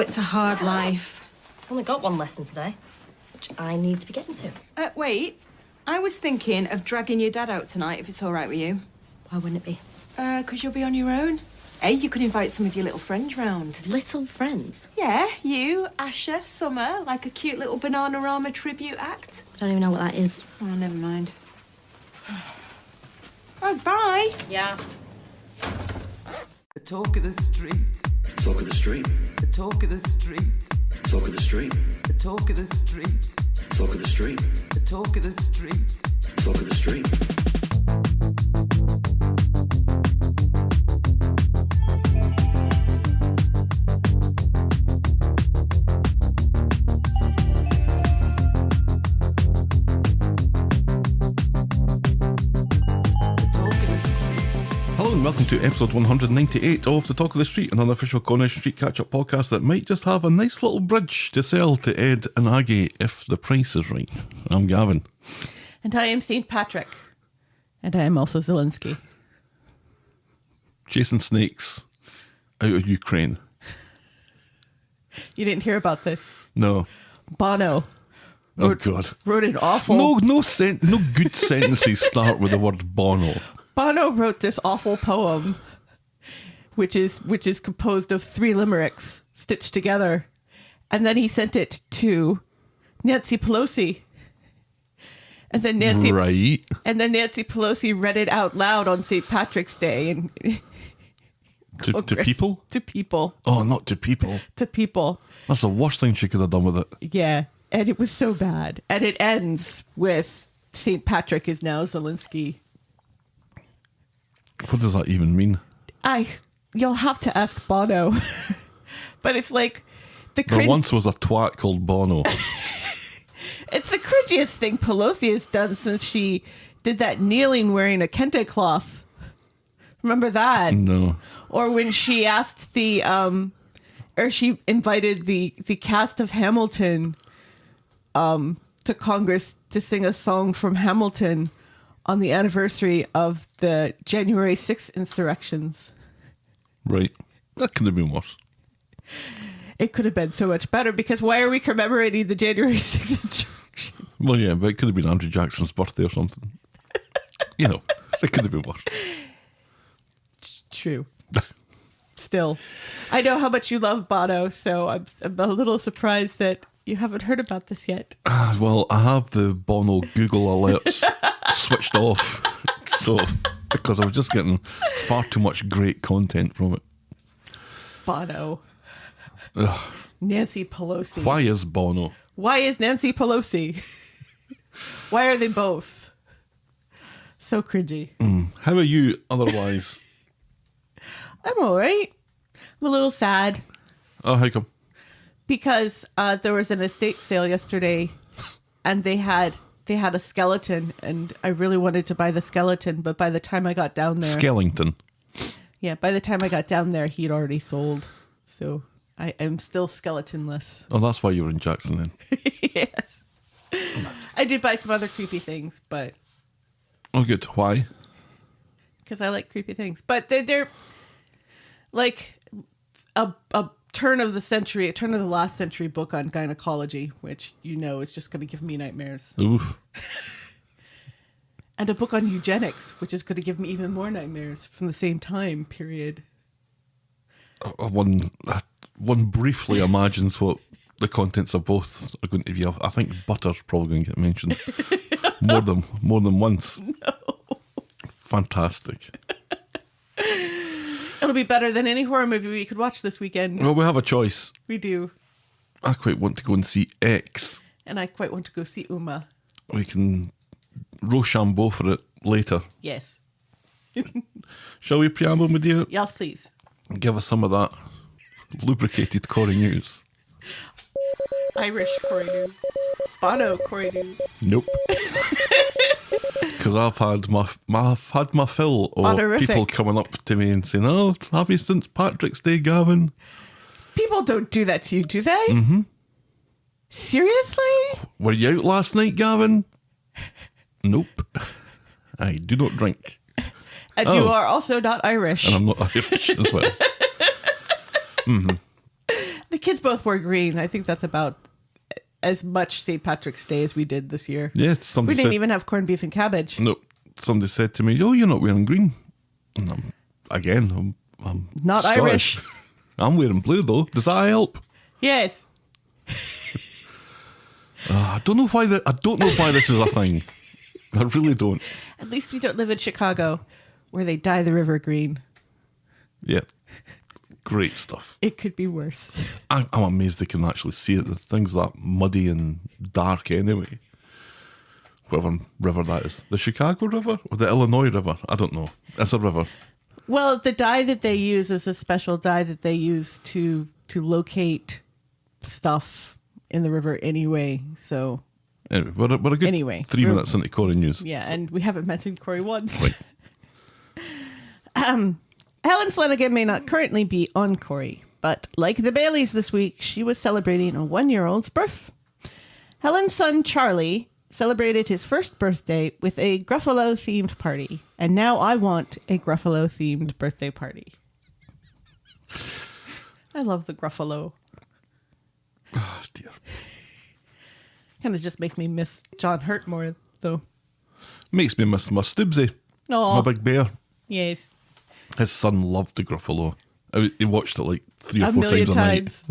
it's a hard life. I've only got one lesson today, which I need to be getting to. Wait. I was thinking of dragging your dad out tonight, if it's all right with you. Why wouldn't it be? 'Cause you'll be on your own. Hey, you could invite some of your little friends round. Little friends? Yeah, you, Asher, Summer, like a cute little Bananarama tribute act. I don't even know what that is. Oh, never mind. Oh, bye. Yeah. The talk of the street. Talk of the street. The talk of the street. Talk of the street. The talk of the street. Talk of the street. The talk of the street. Talk of the street. Hello and welcome to episode 198 of The Talk of the Street, an unofficial Coronation Street catch-up podcast that might just have a nice little bridge to sell to Ed and Aggie if the price is right. I'm Gavin. And I am St. Patrick. And I am also Zelensky. Chasing snakes out of Ukraine. You didn't hear about this? No. Bono. Oh, God. Wrote an awful... No good sentences start with the word Bono. Bono wrote this awful poem, which is composed of 3 limericks stitched together. And then he sent it to Nancy Pelosi. And then Nancy Pelosi read it out loud on St. Patrick's Day. And to people? To people. Oh, not to people. To people. That's the worst thing she could have done with it. Yeah. And it was so bad. And it ends with St. Patrick is now Zelensky. What does that even mean? You'll have to ask Bono. But it's like there once was a twat called Bono. It's the cringiest thing Pelosi has done since she did that kneeling wearing a kente cloth. Remember that? No. Or when she asked she invited the cast of Hamilton to Congress to sing a song from Hamilton on the anniversary of the January 6th insurrections. Right. That could have been worse. It could have been so much better, because why are we commemorating the January 6th insurrection? Well, yeah, but it could have been Andrew Jackson's birthday or something. You know, it could have been worse. True. Still, I know how much you love Bono, so I'm a little surprised that you haven't heard about this yet. Well, I have the Bono Google alerts switched off, so because I was just getting far too much great content from it. Bono. Ugh. Nancy Pelosi. Why is Bono? Why is Nancy Pelosi? Why are they both? So cringy. How are you otherwise? I'm all right. I'm a little sad. Oh, how come? Because there was an estate sale yesterday, and they had a skeleton, and I really wanted to buy the skeleton, but by the time I got down there... Skellington. Yeah, by the time I got down there, he'd already sold. So I am still skeletonless. Oh, that's why you were in Jackson then. Yes. I did buy some other creepy things, but... Oh, good. Why? Because I like creepy things. But they're like a turn of the last century book on gynecology, which you know is just going to give me nightmares. Oof. And a book on eugenics, which is going to give me even more nightmares from the same time period. One briefly imagines what the contents of both are going to be. I think butter's probably going to get mentioned more than once. No. Fantastic. It'll be better than any horror movie we could watch this weekend. Well, we have a choice. We do. I quite want to go and see X. And I quite want to go see Uma. We can Rochambeau for it later. Yes. Shall we preamble, my dear? Yes, please. Give us some of that lubricated Corrie news. Irish Corrie news. Bono Corrie news. Nope. Because I've had my fill of Honorific. people coming up to me and saying, "Oh, have you since Patrick's Day, Gavin?" People don't do that to you, do they? Mm-hmm. Seriously? Were you out last night, Gavin? Nope. I do not drink. And you are also not Irish. And I'm not Irish as well. Mm-hmm. The kids both wore green. I think that's about as much St. Patrick's Day as we did this year. Yeah, We somebody didn't said, even have corned beef and cabbage. no, somebody said to me, "Oh, you're not wearing green." And I'm Not Scottish. Irish. I'm wearing blue though. Does that help? Yes. I don't know why this is a thing. I really don't. At least we don't live in Chicago where they dye the river green. Yeah, great stuff. It could be worse. I'm amazed they can actually see it. The thing's that muddy and dark anyway. Whatever river that is. The Chicago River or the Illinois River? I don't know. It's a river. Well, the dye that they use is a special dye that they use to locate stuff in the river anyway. So, Anyway, we're a good Anyway, 3 we're- minutes into Corrie News. yeah, and we haven't mentioned Corrie once. Right. Helen Flanagan may not currently be on Corrie, but like the Baileys this week, she was celebrating a 1-year-old's birth. Helen's son, Charlie, celebrated his first birthday with a Gruffalo-themed party, and now I want a Gruffalo-themed birthday party. I love the Gruffalo. Oh, dear. Kind of just makes me miss John Hurt more, though. Makes me miss my Stubbsy, Oh, my big bear. yes. His son loved the Gruffalo. He watched it like 3 or A 4 million times a night. times.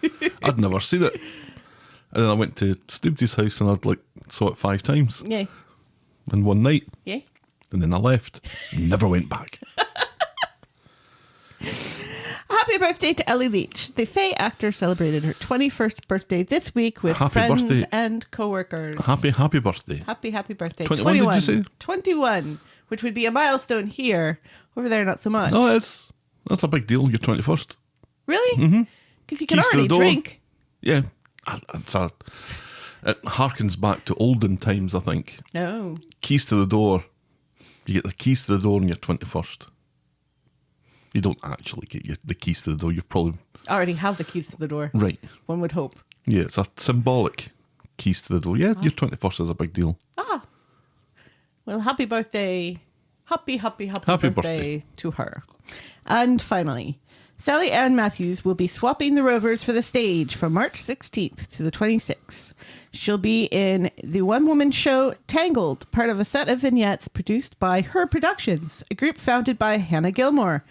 Right. I'd never seen it. And then I went to Stubbsy's house and I'd saw it 5 times Yeah. in one night. Yeah. And then I left. Never went back. Happy birthday to Ellie Leach. The Faye actor celebrated her 21st birthday this week with Happy friends birthday. and co-workers. Happy birthday. Happy birthday. 21, did you say? 21, which would be a milestone here. Over there, not so much. No, that's a big deal. Your 21st. Really? Mm-hmm. Because you can Keys to already the door. drink. Yeah. It harkens back to olden times, I think. No. Keys to the door. You get the keys to the door on your 21st. You don't actually get the keys to the door. You've probably... Already have the keys to the door. Right. One would hope. Yeah, it's a symbolic keys to the door. Yeah, your 21st is a big deal. Well, happy birthday. Happy birthday. birthday to her. And finally, Sally Ann Matthews will be swapping the Rovers for the stage from March 16th to the 26th. She'll be in the one-woman show Tangled, part of a set of vignettes produced by Her Productions, a group founded by Hannah Gilmore,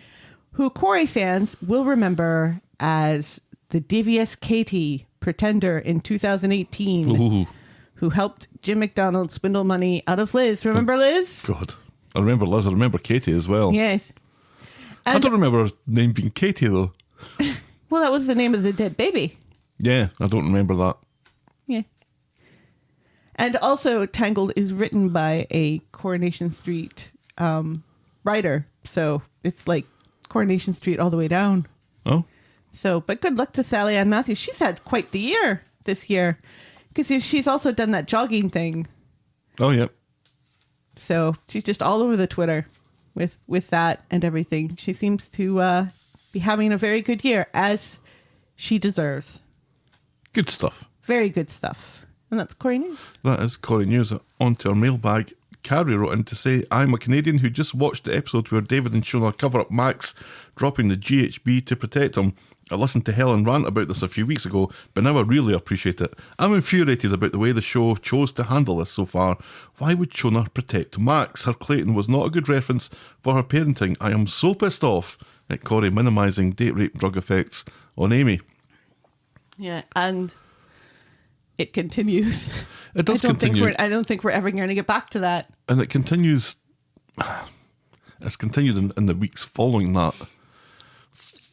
who Corrie fans will remember as the devious Katie Pretender in 2018. Ooh, Who helped Jim McDonald swindle money out of Liz. Remember Liz? God. I remember Liz. I remember Katie as well. Yes. I don't remember her name being Katie, though. Well, that was the name of the dead baby. Yeah, I don't remember that. Yeah. And also, Tangled is written by a Coronation Street writer. So it's like Coronation Street all the way down. Oh? So, but good luck to Sally Ann Matthews. She's had quite the year this year. Because she's also done that jogging thing. Oh, yeah. So she's just all over the Twitter with that and everything. She seems to be having a very good year, as she deserves. Good stuff. Very good stuff. And that's Corrie News. That is Corrie News. On to our mailbag. Carrie wrote in to say, I'm a Canadian who just watched the episode where David and Shona cover up Max dropping the GHB to protect him. I listened to Helen rant about this a few weeks ago, but now I really appreciate it. I'm infuriated about the way the show chose to handle this so far. Why would Shona protect Max? Her Clayton was not a good reference for her parenting. I am so pissed off at Corrie minimising date rape drug effects on Amy. Yeah, and it continues. It does continue. I don't think we're ever going to get back to that. And it continues. It's continued in the weeks following that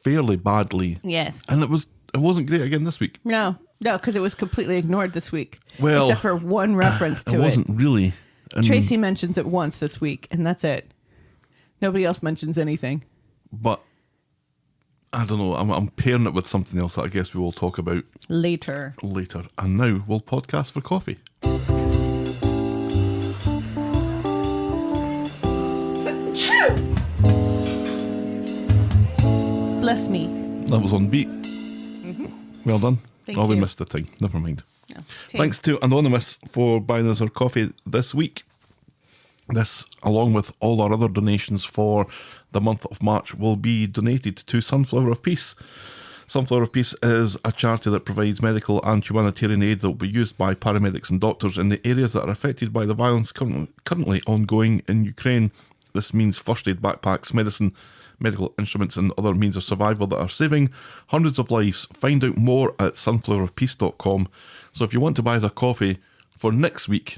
fairly badly. Yes. And it wasn't great again this week. No, because it was completely ignored this week. Well, except for one reference to it wasn't really. And, Tracy mentions it once this week, and that's it. Nobody else mentions anything. But I don't know. I'm pairing it with something else that I guess we will talk about Later. And now we'll podcast for coffee. Bless me. That was on beat. Well done. Thank We you. missed the thing. Never mind. No. Thanks to Anonymous for buying us our coffee this week. This, along with all our other donations for the month of March, will be donated to Sunflower of Peace. Sunflower of Peace is a charity that provides medical and humanitarian aid that will be used by paramedics and doctors in the areas that are affected by the violence currently ongoing in Ukraine. This means first aid backpacks, medicine, medical instruments and other means of survival that are saving hundreds of lives. Find out more at sunflowerofpeace.com. So if you want to buy us a coffee for next week,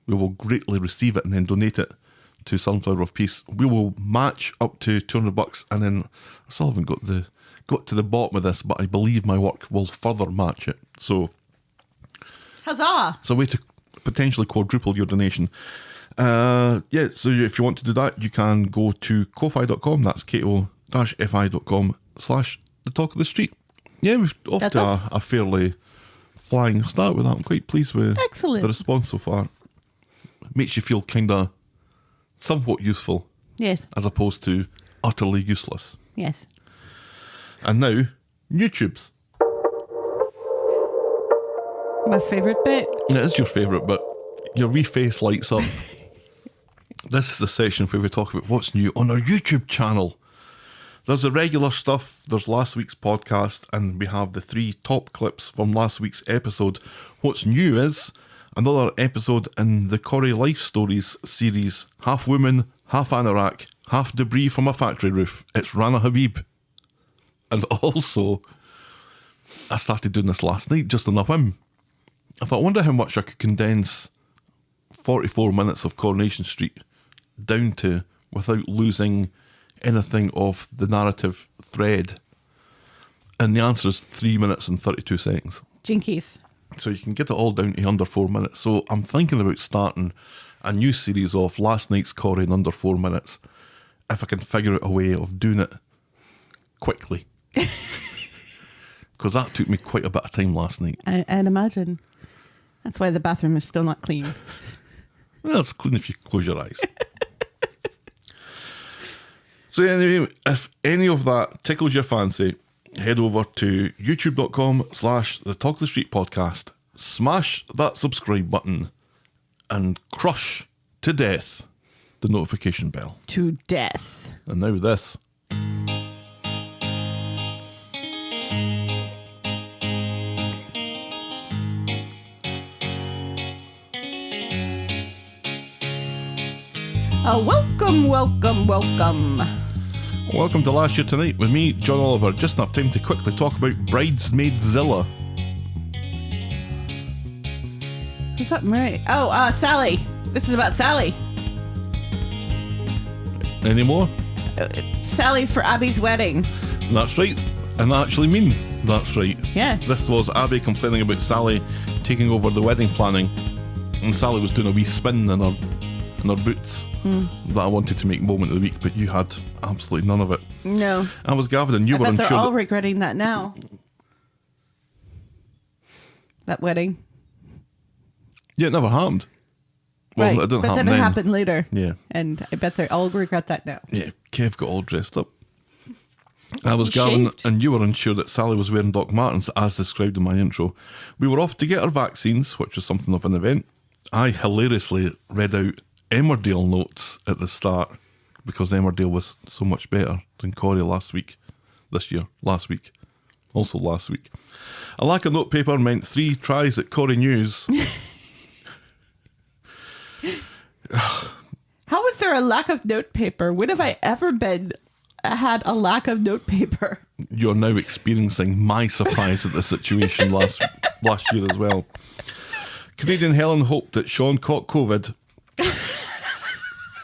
we will greatly receive it and then donate it to Sunflower of Peace. We will match up to $200, and then I still haven't got to the bottom of this, but I believe my work will further match it. So Huzzah! it's a way to potentially quadruple your donation. So if you want to do that, you can go to ko-fi.com. That's ko-fi.com/the talk of the street. Yeah, we've off That's to us. a fairly flying start with that. I'm quite pleased with Excellent. the response so far. Makes you feel kind of somewhat useful Yes. as opposed to utterly useless. Yes. And now, YouTube's. My favourite bit. It is your favourite, but your wee face lights up. This is the section where we talk about what's new on our YouTube channel. There's the regular stuff, there's last week's podcast, and we have the 3 top clips from last week's episode. What's new is another episode in the Corrie Life Stories series. Half woman, half anorak, half debris from a factory roof. It's Rana Habib. And also, I started doing this last night just on a whim. I thought, I wonder how much I could condense 44 minutes of Coronation Street down to without losing anything of the narrative thread. And the answer is 3 minutes and 32 seconds. Jinkies. So you can get it all down to under 4 minutes. So I'm thinking about starting a new series of last night's Corrie in under 4 minutes, if I can figure out a way of doing it quickly. Because that took me quite a bit of time last night. I'd imagine. That's why the bathroom is still not clean. Well, it's clean if you close your eyes. So anyway, if any of that tickles your fancy, head over to youtube.com/the Talk of the Street podcast, smash that subscribe button, and crush to death the notification bell. To death. And now this. Welcome. Welcome to Last Year Tonight with me, John Oliver. Just enough time to quickly talk about Bridesmaidzilla. Who got married? Oh, Sally. This is about Sally. Any more? Sally for Abby's wedding. That's right. And I actually mean that's right. Yeah. This was Abby complaining about Sally taking over the wedding planning, and Sally was doing a wee spin in her boots that I wanted to make moment of the week, but you had absolutely none of it. No. I was Gavin, and you I were bet unsure. they're all regretting that now. That wedding. Yeah, it never happened. Well, right. it didn't but happen then it then. happened later. Yeah. And I bet they all regret that now. Yeah, Kev got all dressed up. I was Gavin, Shaved. and you were unsure that Sally was wearing Doc Martens, as described in my intro. We were off to get our vaccines, which was something of an event. I hilariously read out Emmerdale notes at the start, because Emmerdale was so much better than Corrie last week. Also last week. A lack of notepaper meant 3 tries at Corrie News. How is there a lack of notepaper? When have I ever had a lack of notepaper? You're now experiencing my surprise at the situation last year as well. Canadian Helen hoped that Sean caught COVID.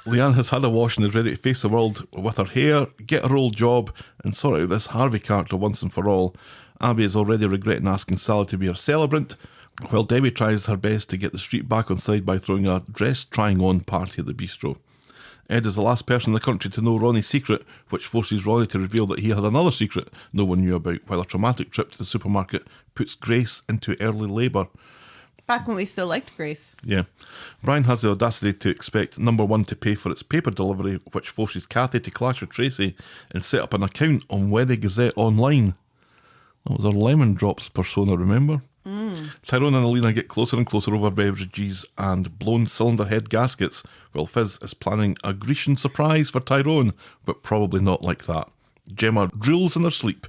Leanne has had a wash and is ready to face the world with her hair, get her old job, and sort out this Harvey character once and for all. Abby is already regretting asking Sally to be her celebrant, while Debbie tries her best to get the street back on side by throwing a dress-trying-on party at the bistro. Ed is the last person in the country to know Ronnie's secret, which forces Ronnie to reveal that he has another secret no one knew about, while a traumatic trip to the supermarket puts Grace into early labour. Back when we still liked Grace. Yeah. Brian has the audacity to expect number 1 to pay for its paper delivery, which forces Kathy to clash with Tracy and set up an account on Wedding Gazette Online. That was our Lemon Drops persona, remember? Tyrone and Alina get closer and closer over beverages and blown cylinder head gaskets, while Fizz is planning a Grecian surprise for Tyrone, but probably not like that. Gemma drools in her sleep.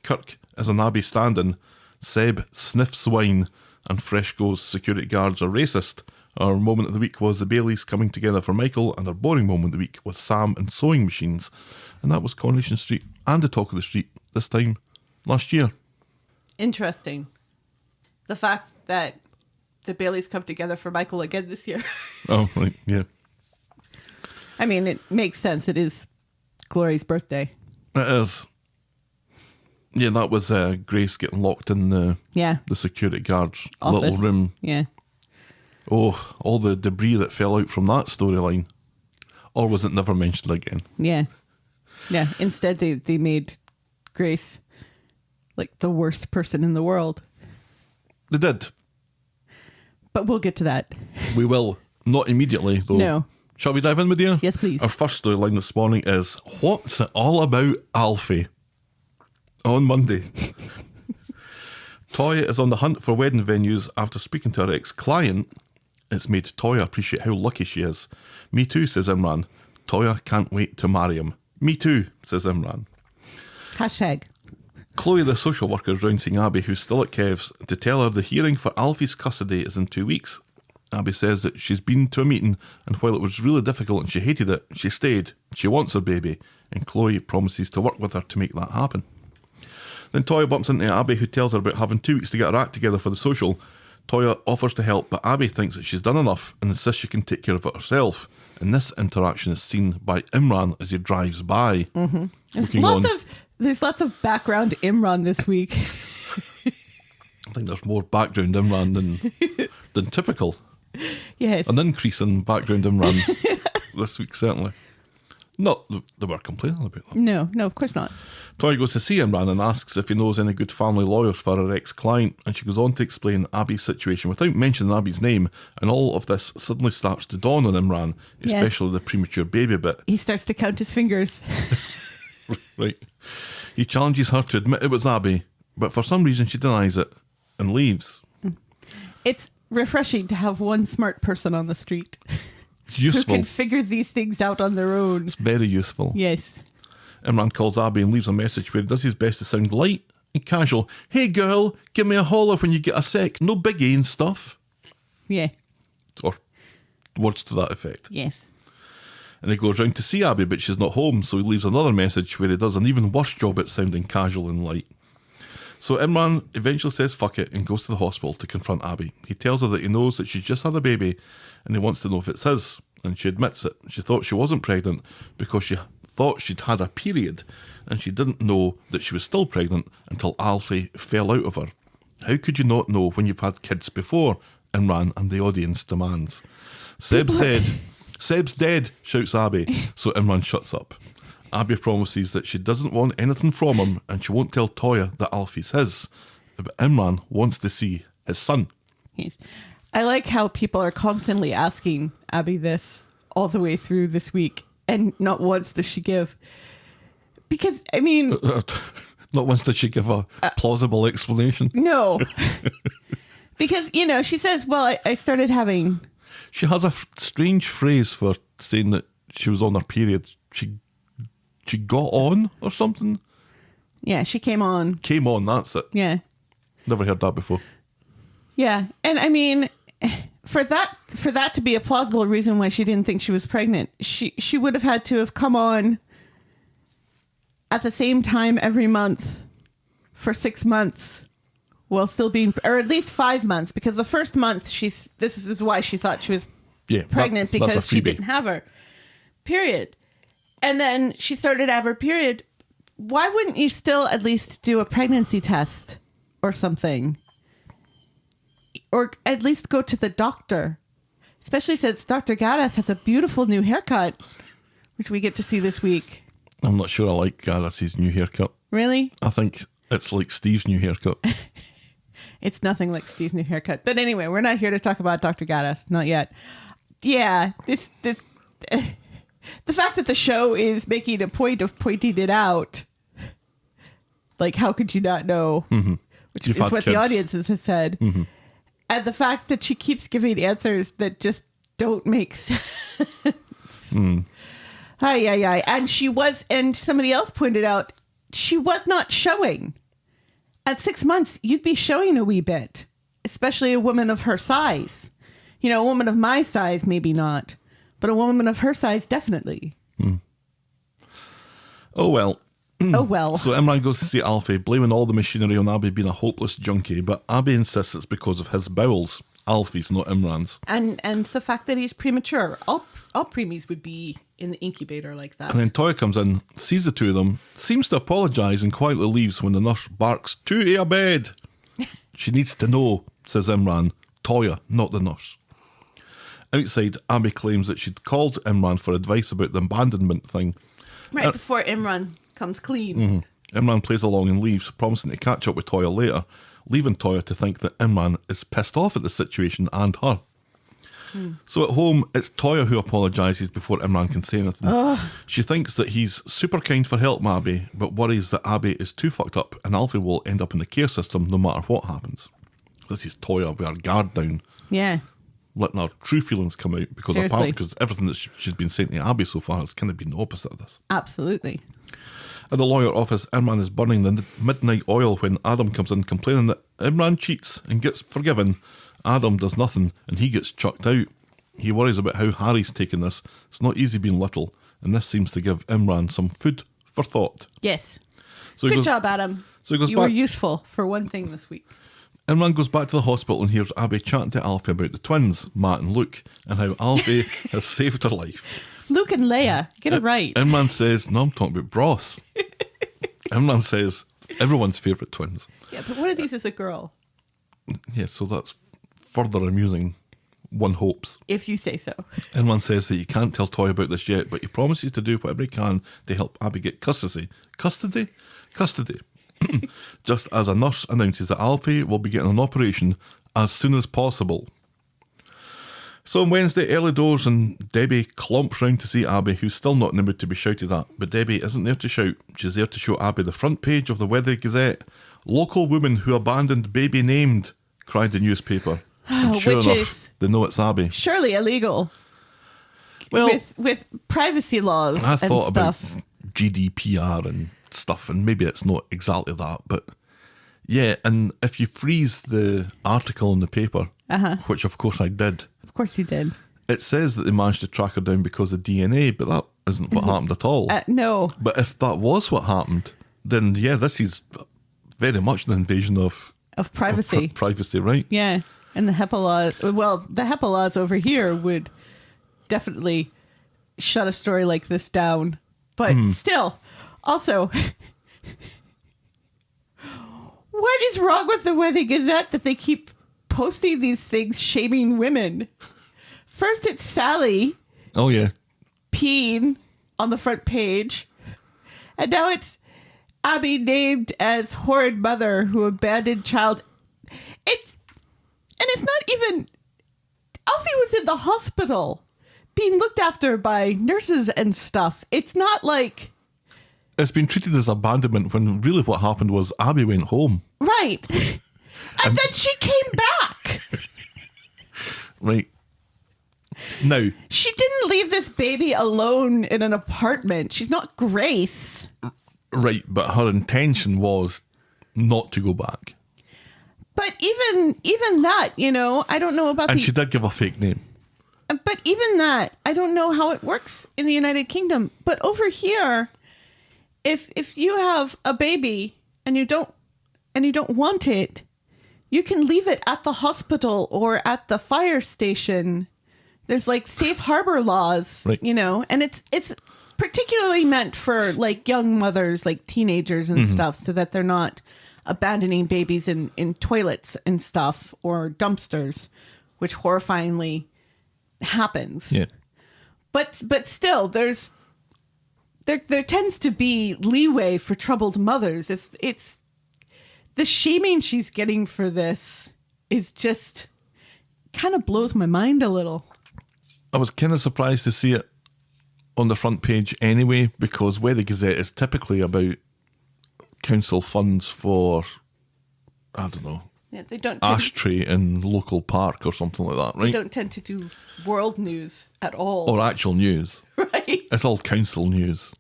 Kirk is an Abby stand-in, Seb sniffs wine, and fresh goes security guards are racist. Our moment of the week was the Baileys coming together for Michael, and our boring moment of the week was Sam and sewing machines. And that was Coronation Street and the talk of the street this time last year. Interesting. The fact that the Baileys come together for Michael again this year. Oh, right, yeah. I mean, it makes sense. It is Glory's birthday. It is. Yeah, that was Grace getting locked in the security guard's Office. little room. Yeah. Oh, all the debris that fell out from that storyline. Or was it never mentioned again? Yeah. Yeah. Instead, they made Grace like the worst person in the world. They did. But we'll get to that. We will. Not immediately, though. No. Shall we dive in, my dear? Yes, please. Our first storyline this morning is, what's it all about Alfie? On Monday, Toyah is on the hunt for wedding venues after speaking to her ex-client. It's made Toyah appreciate how lucky she is. Me too, says Imran. Toyah can't wait to marry him. Me too, says Imran. Hashtag. Chloe, the social worker, is round seeing Abby, who's still at Kev's, to tell her the hearing for Alfie's custody is in 2 weeks. Abby says that she's been to a meeting, and while it was really difficult and she hated it, she stayed. She wants her baby, and Chloe promises to work with her to make that happen. Then Toyah bumps into Abby, who tells her about having 2 weeks to get her act together for the social. Toyah offers to help, but Abby thinks that she's done enough and insists she can take care of it herself. And this interaction is seen by Imran as he drives by. Mm-hmm. There's lots of background Imran this week. I think there's more background Imran than typical. Yes. An increase in background Imran this week, certainly. Not that they were complaining about that. No, of course not. Toyah goes to see Imran and asks if he knows any good family lawyers for her ex-client, and she goes on to explain Abby's situation without mentioning Abby's name, and all of this suddenly starts to dawn on Imran, especially the premature baby bit. He starts to count his fingers. Right. He challenges her to admit it was Abby, but for some reason she denies it and leaves. It's refreshing to have one smart person on the street. It's useful. Who can figure these things out on their own. It's very useful. Yes. Imran calls Abby and leaves a message where he does his best to sound light and casual. Hey girl, give me a holler when you get a sec. No biggie and stuff. Yeah. Or words to that effect. Yes. And he goes round to see Abby, but she's not home, so he leaves another message where he does an even worse job at sounding casual and light. So Imran eventually says fuck it and goes to the hospital to confront Abby. He tells her that he knows that she's just had a baby and he wants to know if it's his, and she admits it. She thought she wasn't pregnant because she thought she'd had a period, and she didn't know that she was still pregnant until Alfie fell out of her. How could you not know when you've had kids before? Imran and the audience demands. Seb's dead. Seb's dead, shouts Abby, so Imran shuts up. Abby promises that she doesn't want anything from him and she won't tell Toyah that Alfie's his. But Imran wants to see his son. Yes. I like how people are constantly asking Abby this all the way through this week, and not once does she give. Because, I mean... Not once did she give a plausible explanation. No. Because, she says, well, I started having... She has a strange phrase for saying that she was on her period. She got on or something? Yeah, she came on. Came on, that's it. Yeah. Never heard that before. Yeah. And I mean, for that to be a plausible reason why she didn't think she was pregnant, she would have had to have come on at the same time every month for 6 months while still being, or at least 5 months, because the first month this is why she thought she was pregnant, because she didn't have her period. And then she started to have her period. Why wouldn't you still at least do a pregnancy test or something? Or at least go to the doctor. Especially since Dr. Gaddas has a beautiful new haircut, which we get to see this week. I'm not sure I like Gaddas's new haircut. Really? I think it's like Steve's new haircut. It's nothing like Steve's new haircut. But anyway, we're not here to talk about Dr. Gaddas. Not yet. Yeah, this the fact that the show is making a point of pointing it out, like, how could you not know? Mm-hmm. Which is what kids. The audiences have said. Mm-hmm. And the fact that she keeps giving answers that just don't make sense. And and somebody else pointed out, she was not showing. at 6 months, you'd be showing a wee bit, especially a woman of her size. You know, a woman of my size, maybe not, but a woman of her size, definitely. Oh, well. Oh, well. So Imran goes to see Alfie, blaming all the machinery on Abby being a hopeless junkie, but Abby insists it's because of his bowels. Alfie's, not Imran's. And the fact that he's premature. All preemies would be in the incubator like that. And then Toyah comes in, sees the two of them, seems to apologise and quietly leaves when the nurse barks, "To your bed!" She needs to know, says Imran. Toyah, not the nurse. Outside, Abby claims that she'd called Imran for advice about the abandonment thing. Right before Imran comes clean. Imran plays along and leaves, promising to catch up with Toyah later, leaving Toyah to think that Imran is pissed off at the situation and her. So at home, it's Toyah who apologises before Imran can say anything. She thinks that he's super kind for helping Abby, but worries that Abby is too fucked up and Alfie will end up in the care system no matter what happens. This is Toyah with her guard down, Yeah. letting her true feelings come out, because Seriously. apparently, because everything that she's been saying to Abby so far has kind of been the opposite of this. Absolutely. At the lawyer office, Imran is burning the midnight oil when Adam comes in complaining that Imran cheats and gets forgiven. Adam does nothing and he gets chucked out. He worries about how Harry's taken this. It's not easy being little, and this seems to give Imran some food for thought. Yes. So he Good goes- job, Adam. So he goes you were back. useful for one thing this week. Imran goes back to the hospital and hears Abby chatting to Alfie about the twins, Matt and Luke, and how Alfie has saved her life. Luke and Leia, get it right. Imran says, no, I'm talking about Bros. Imran says, everyone's favourite twins. Yeah, but one of these is a girl, Yeah, so that's further amusing, one hopes. if you say so. Imran says that you can't tell Toyah about this yet, but he promises to do whatever he can to help Abby get custody. Custody? Just as a nurse announces that Alfie will be getting an operation as soon as possible. So on Wednesday, early doors, and Debbie clomps round to see Abby, who's still not in the mood to be shouted at. But Debbie isn't there to shout. She's there to show Abby the front page of the Weather Gazette. "Local woman who abandoned baby named," cried the newspaper. And sure Which enough, is they know it's Abby. surely illegal. Well, with privacy laws I and thought about stuff. GDPR and stuff, and maybe it's not exactly that, but yeah. And if you freeze the article in the paper, which of course I did, Of course you did. it says that they managed to track her down because of DNA, but that isn't what happened at all. No. But if that was what happened, then yeah, this is very much an invasion of Of privacy. privacy, right? Yeah. And the HEPA laws, well, the HEPA laws over here would definitely shut a story like this down. But still, also, what is wrong with the Weather Gazette that they keep posting these things shaming women? First, it's Sally Oh yeah. peeing on the front page, and now it's Abby named as horrid mother who abandoned child. It's not even. Alfie was in the hospital being looked after by nurses and stuff. It's not like. It's been treated as abandonment when really what happened was Abby went home. Right. And then she came back. Right. Now, She didn't leave this baby alone in an apartment. She's not Grace. right, but her intention was not to go back. But even that, you know, I don't know about And the. she did give a fake name. But even that, I don't know how it works in the United Kingdom. But over here, if you have a baby and you don't want it, you can leave it at the hospital or at the fire station. There's like safe harbor laws, Right. you know, and it's particularly meant for like young mothers, like teenagers and stuff, so that they're not abandoning babies in toilets and stuff or dumpsters, which horrifyingly happens. Yeah. But still, there tends to be leeway for troubled mothers. It's the shaming she's getting for this is just kind of blows my mind a little. I was kind of surprised to see it on the front page anyway, because Weather Gazette is typically about council funds for, I don't know, Yeah, they don't. ashtray in local park or something like that, They right? don't tend to do world news at all, Or actual news. right? It's all council news.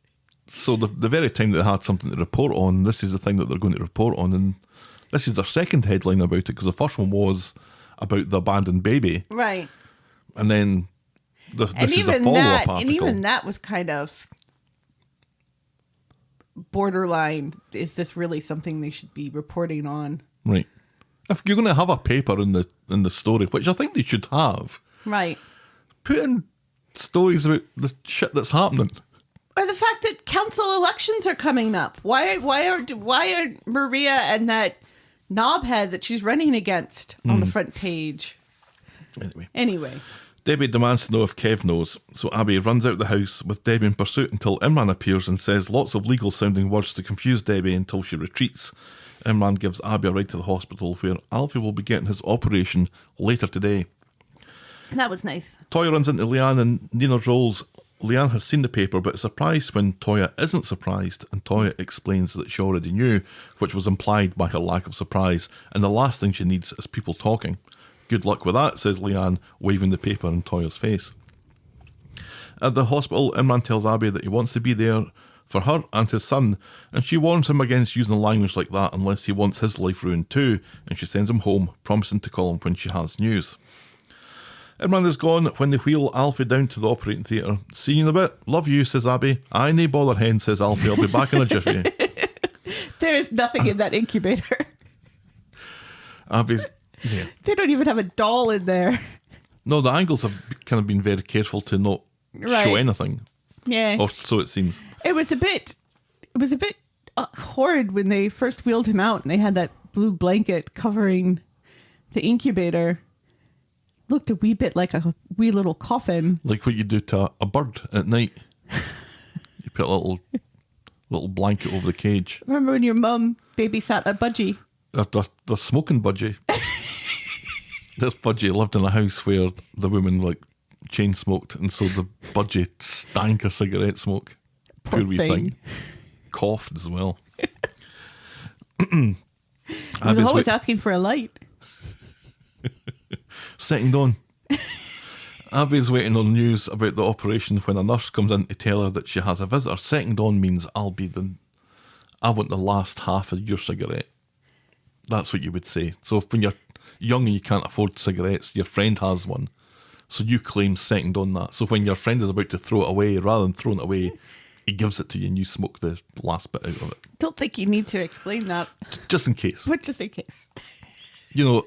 So the very time that they had something to report on, this is the thing that they're going to report on, and This is their second headline about it, because the first one was about the abandoned baby. Right. And then this is a follow-up article. And even that was kind of borderline. Is this really something they should be reporting on? Right. If you're going to have a paper in the story, which I think they should have, right, put in stories about the shit that's happening. Or the fact that council elections are coming up. Why are Maria and that knobhead that she's running against on the front page? Anyway. Debbie demands to know if Kev knows, so Abby runs out the house with Debbie in pursuit until Imran appears and says lots of legal-sounding words to confuse Debbie until she retreats. Imran gives Abby a ride to the hospital where Alfie will be getting his operation later today. That was nice. Toyah runs into Leanne and Nina's roles. Leanne has seen the paper but is surprised when Toyah isn't surprised, and Toyah explains that she already knew, which was implied by her lack of surprise, and the last thing she needs is people talking. Good luck with that, says Leanne, waving the paper in Toyah's face. At the hospital, Imran tells Abby that he wants to be there for her and his son, and she warns him against using language like that unless he wants his life ruined too, and she sends him home, promising to call him when she has news. Imran is gone when they wheel Alfie down to the operating theatre. See you in a bit. Love you, says Abby. I nae bother hen, says Alfie. I'll be back in a jiffy. There is nothing in that incubator. Abby's... Yeah. They don't even have a doll in there. No, the angles have kind of been very careful to not show anything. Yeah. Or so it seems. It was a bit horrid when they first wheeled him out and they had that blue blanket covering the incubator. Looked a wee bit like a wee little coffin. Like what you do to a bird at night. You put a little blanket over the cage. Remember when your mum babysat a budgie? The smoking budgie. This budgie lived in a house where the woman chain smoked, and so the budgie stank of cigarette smoke. Poor Poor wee thing. Coughed as well. I was always asking for a light. Second on. Abby's waiting on news about the operation when a nurse comes in to tell her that she has a visitor. Second on means I want the last half of your cigarette. That's what you would say. So when you're young and you can't afford cigarettes, your friend has one. So you claim second on that. So when your friend is about to throw it away, rather than throwing it away, he gives it to you and you smoke the last bit out of it. Don't think you need to explain that. Just in case. But just in case. You know,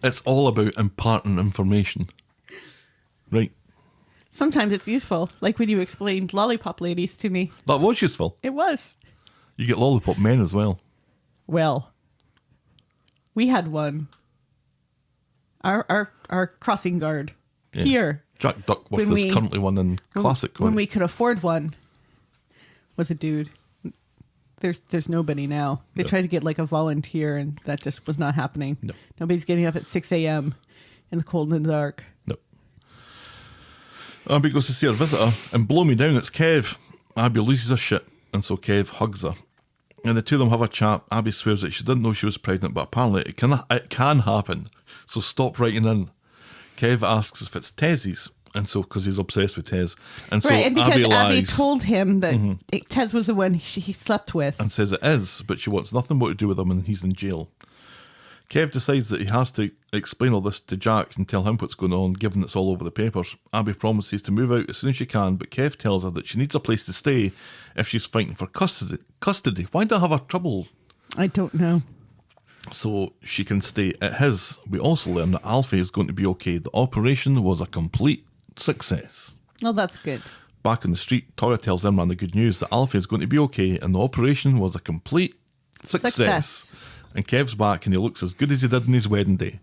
it's all about imparting information. Right? Sometimes it's useful, like when you explained lollipop ladies to me. That was useful. It was. You get lollipop men as well. Well, we had one. Our crossing guard here. Jack Duckworth is currently one in Classic. When we could afford one, was a dude. There's nobody now. They tried to get a volunteer, and that just was not happening. No. Nobody's getting up at 6 a.m. in the cold and the dark. No. Abby goes to see her visitor, and blow me down, it's Kev. Abby loses her shit, and so Kev hugs her. And the two of them have a chat. Abby swears that she didn't know she was pregnant, but apparently it can happen. So stop writing in. Kev asks if it's Tez's, and so because he's obsessed with Tez, and so and because Abby lies. Abby told him that Tez was the one he slept with, and says it is, but she wants nothing more to do with him, and he's in jail. Kev decides that he has to explain all this to Jack and tell him what's going on, given it's all over the papers. Abby promises to move out as soon as she can, but Kev tells her that she needs a place to stay if she's fighting for custody. Why do I have a trouble? I don't know. So she can stay at his. We also learn that Alfie is going to be okay. The operation was a complete success. Well, that's good. Back on the street, Toyah tells Imran the good news that Alfie is going to be okay and the operation was a complete success. And Kev's back and he looks as good as he did on his wedding day.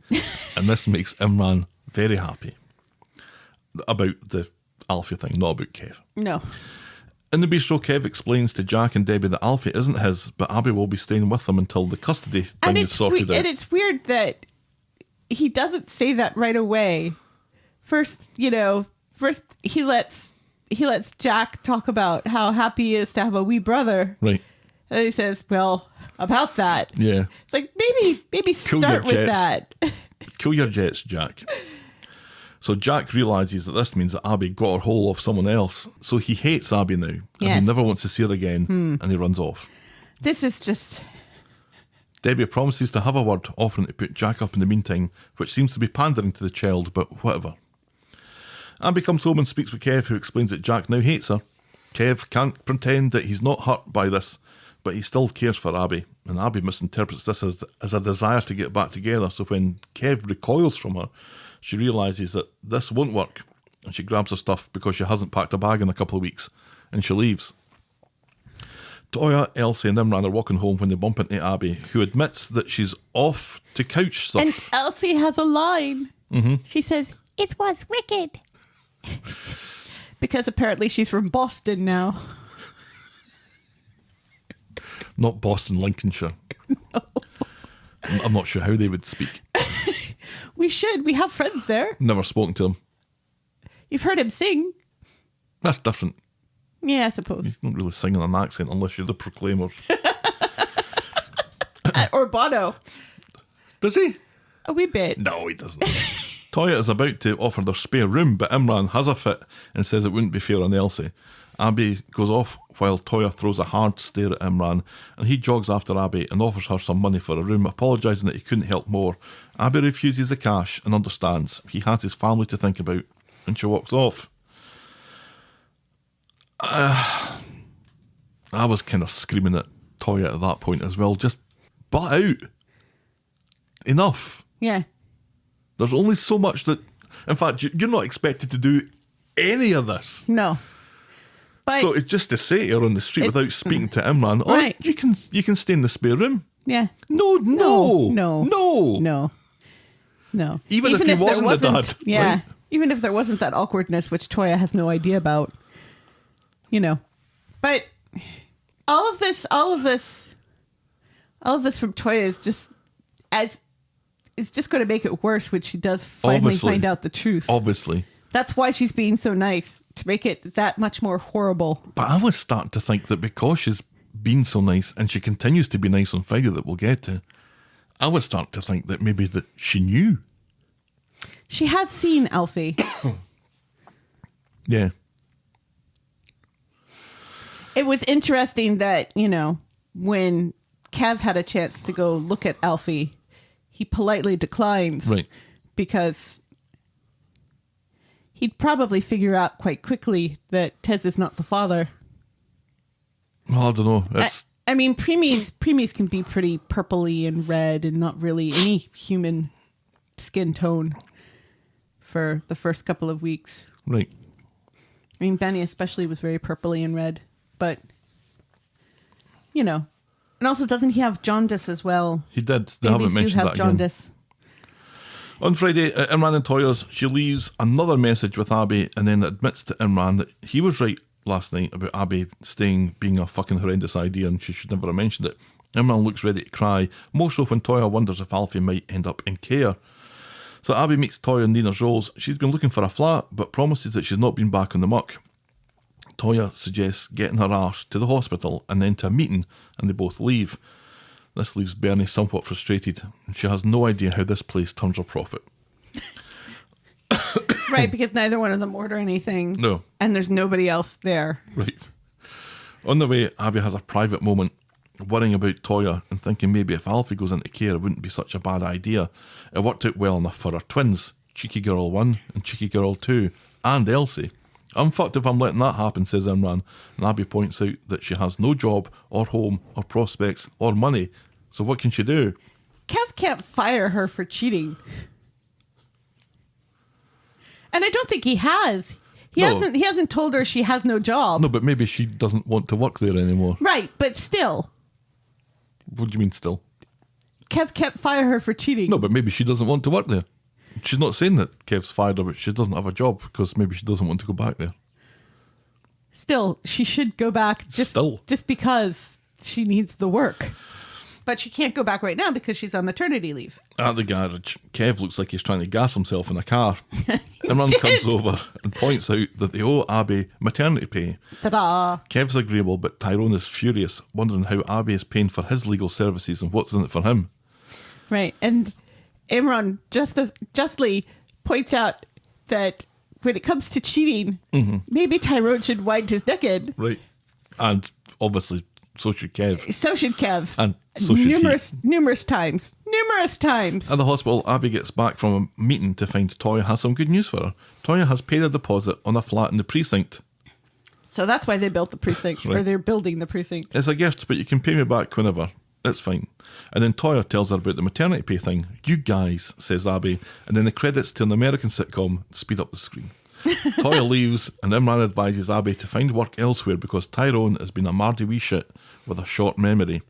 And this makes Imran very happy. About the Alfie thing, not about Kev. No. In the bistro, Kev explains to Jack and Debbie that Alfie isn't his, but Abby will be staying with him until the custody thing is sorted out. And it's weird that he doesn't say that right away. First he lets Jack talk about how happy he is to have a wee brother. Right. And he says, well, about that. Yeah. It's like, maybe start with that. Kill your jets, Jack. So Jack realises that this means that Abby got her hold of someone else. So he hates Abby now. And he never wants to see her again. And he runs off. This is just... Debbie promises to have a word, offering to put Jack up in the meantime, which seems to be pandering to the child, but whatever. Abby comes home and speaks with Kev, who explains that Jack now hates her. Kev can't pretend that he's not hurt by this, but he still cares for Abby, and Abby misinterprets this as a desire to get back together, so when Kev recoils from her, she realises that this won't work, and she grabs her stuff because she hasn't packed a bag in a couple of weeks, and she leaves. Toyah, Elsie and Imran are walking home when they bump into Abby, who admits that she's off to couch surf. And Elsie has a line. Mm-hmm. She says, "It was wicked." Because apparently she's from Boston now. Not Boston, Lincolnshire. No. I'm not sure how they would speak. We should. We have friends there. Never spoken to them. You've heard him sing. That's different. Yeah, I suppose. You don't really sing in an accent unless you're the Proclaimers. Or Bono. Does he? A wee bit. No, he doesn't. Toyah is about to offer their spare room, but Imran has a fit and says it wouldn't be fair on Elsie. Abby goes off while Toyah throws a hard stare at Imran, and he jogs after Abby and offers her some money for a room, apologising that he couldn't help more. Abby refuses the cash and understands he has his family to think about, and she walks off. I was kind of screaming at Toyah at that point as well. Just butt out. Enough. Yeah. There's only so much that... In fact, you're not expected to do any of this. No. But So it's just to say to her on the street without speaking to Imran, oh, Right. you can stay in the spare room. yeah. No. No. Even if he there wasn't the dad, Yeah. right? Even if there wasn't that awkwardness, which Toyah has no idea about. You know. But all of this from Toyah is just it's just going to make it worse when she does finally Obviously. find out the truth. Obviously. That's why she's being so nice, to make it that much more horrible. But I was starting to think that because she's been so nice and she continues to be nice on Friday that we'll get to, I was starting to think that maybe that she knew. She has seen Alfie. Yeah. It was interesting that, when Kev had a chance to go look at Alfie, he politely declines. Right. Because he'd probably figure out quite quickly that Tez is not the father. Well, I don't know. It's I mean, preemies can be pretty purpley and red and not really any human skin tone for the first couple of weeks. right. I mean, Benny especially was very purpley and red, but, And also, doesn't he have jaundice as well? He did. They Babies haven't mentioned do have that again. jaundice. On Friday, at Imran and Toyah's, she leaves another message with Abby and then admits to Imran that he was right last night about Abby being a fucking horrendous idea and she should never have mentioned it. Imran looks ready to cry, more so when Toyah wonders if Alfie might end up in care. So Abby meets Toyah in Nina's Rolls. She's been looking for a flat, but promises that she's not been back on the muck. Toyah suggests getting her arse to the hospital and then to a meeting, and they both leave. This leaves Bernie somewhat frustrated, and she has no idea how this place turns a profit. Right, because neither one of them order anything. No. And there's nobody else there. Right. On the way, Abby has a private moment, worrying about Toyah and thinking maybe if Alfie goes into care, it wouldn't be such a bad idea. It worked out well enough for her twins, Cheeky Girl 1 and Cheeky Girl 2, and Elsie. I'm fucked if I'm letting that happen, says Imran, and Abby points out that she has no job or home or prospects or money, so what can she do? Kev can't fire her for cheating. And I don't think he has. He hasn't told her she has no job. No, but maybe she doesn't want to work there anymore. Right, but still. What do you mean still? Kev can't fire her for cheating. No, but maybe she doesn't want to work there. She's not saying that Kev's fired her, but she doesn't have a job because maybe she doesn't want to go back there. Still, she should go back just because she needs the work. But she can't go back right now because she's on maternity leave. At the garage, Kev looks like he's trying to gas himself in a car. Imran comes over and points out that they owe Abby maternity pay. Ta-da! Kev's agreeable, but Tyrone is furious, wondering how Abby is paying for his legal services and what's in it for him. Right, and Imran justly points out that when it comes to cheating, maybe Tyrone should wind his neck in. Right. And obviously so should Kev. So should Kev. And so should numerous times. Numerous times. At the hospital, Abby gets back from a meeting to find Toyah has some good news for her. Toyah has paid a deposit on a flat in the precinct. So that's why they built the precinct, Right. or they're building the precinct. It's a gift, but you can pay me back whenever. It's fine. And then Toyah tells her about the maternity pay thing. You guys, says Abby. And then the credits to an American sitcom speed up the screen. Toyah leaves, and Imran advises Abby to find work elsewhere because Tyrone has been a mardy wee shit with a short memory.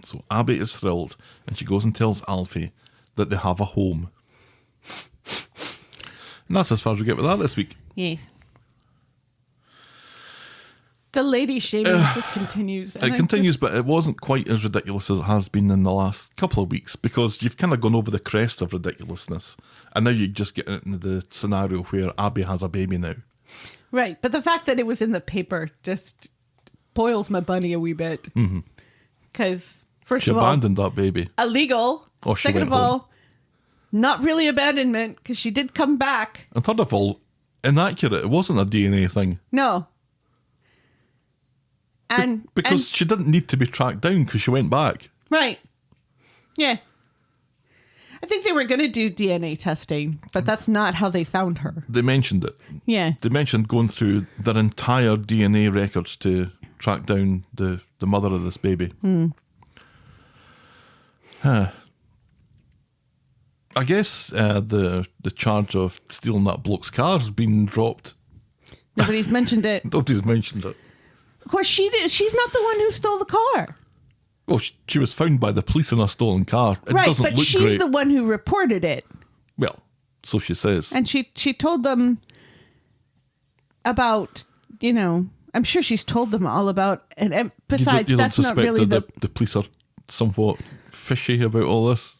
So Abby is thrilled, and she goes and tells Alfie that they have a home. And that's as far as we get with that this week. Yes. The lady shaming just continues. It continues, but it wasn't quite as ridiculous as it has been in the last couple of weeks because you've kind of gone over the crest of ridiculousness. And now you just get into the scenario where Abby has a baby now. Right, but the fact that it was in the paper just boils my bunny a wee bit. Because, first She of all, abandoned that baby. illegal. Oh, she Second went of all, not really abandonment because she did come back. And third of all, inaccurate. It wasn't a DNA thing. No. And Because she didn't need to be tracked down because she went back. right. Yeah. I think they were going to do DNA testing, but that's not how they found her. They mentioned it. Yeah. They mentioned going through their entire DNA records to track down the mother of this baby. I guess the charge of stealing that bloke's car has been dropped. Nobody's mentioned it. Nobody's mentioned it. Of course, she did. She's not the one who stole the car. Well, she was found by the police in a stolen car. It Right, doesn't but look she's great. the one who reported it. Well, so she says. And she told them about, I'm sure she's told them all about, and besides, you don't that's not suspect really that the police are somewhat fishy about all this?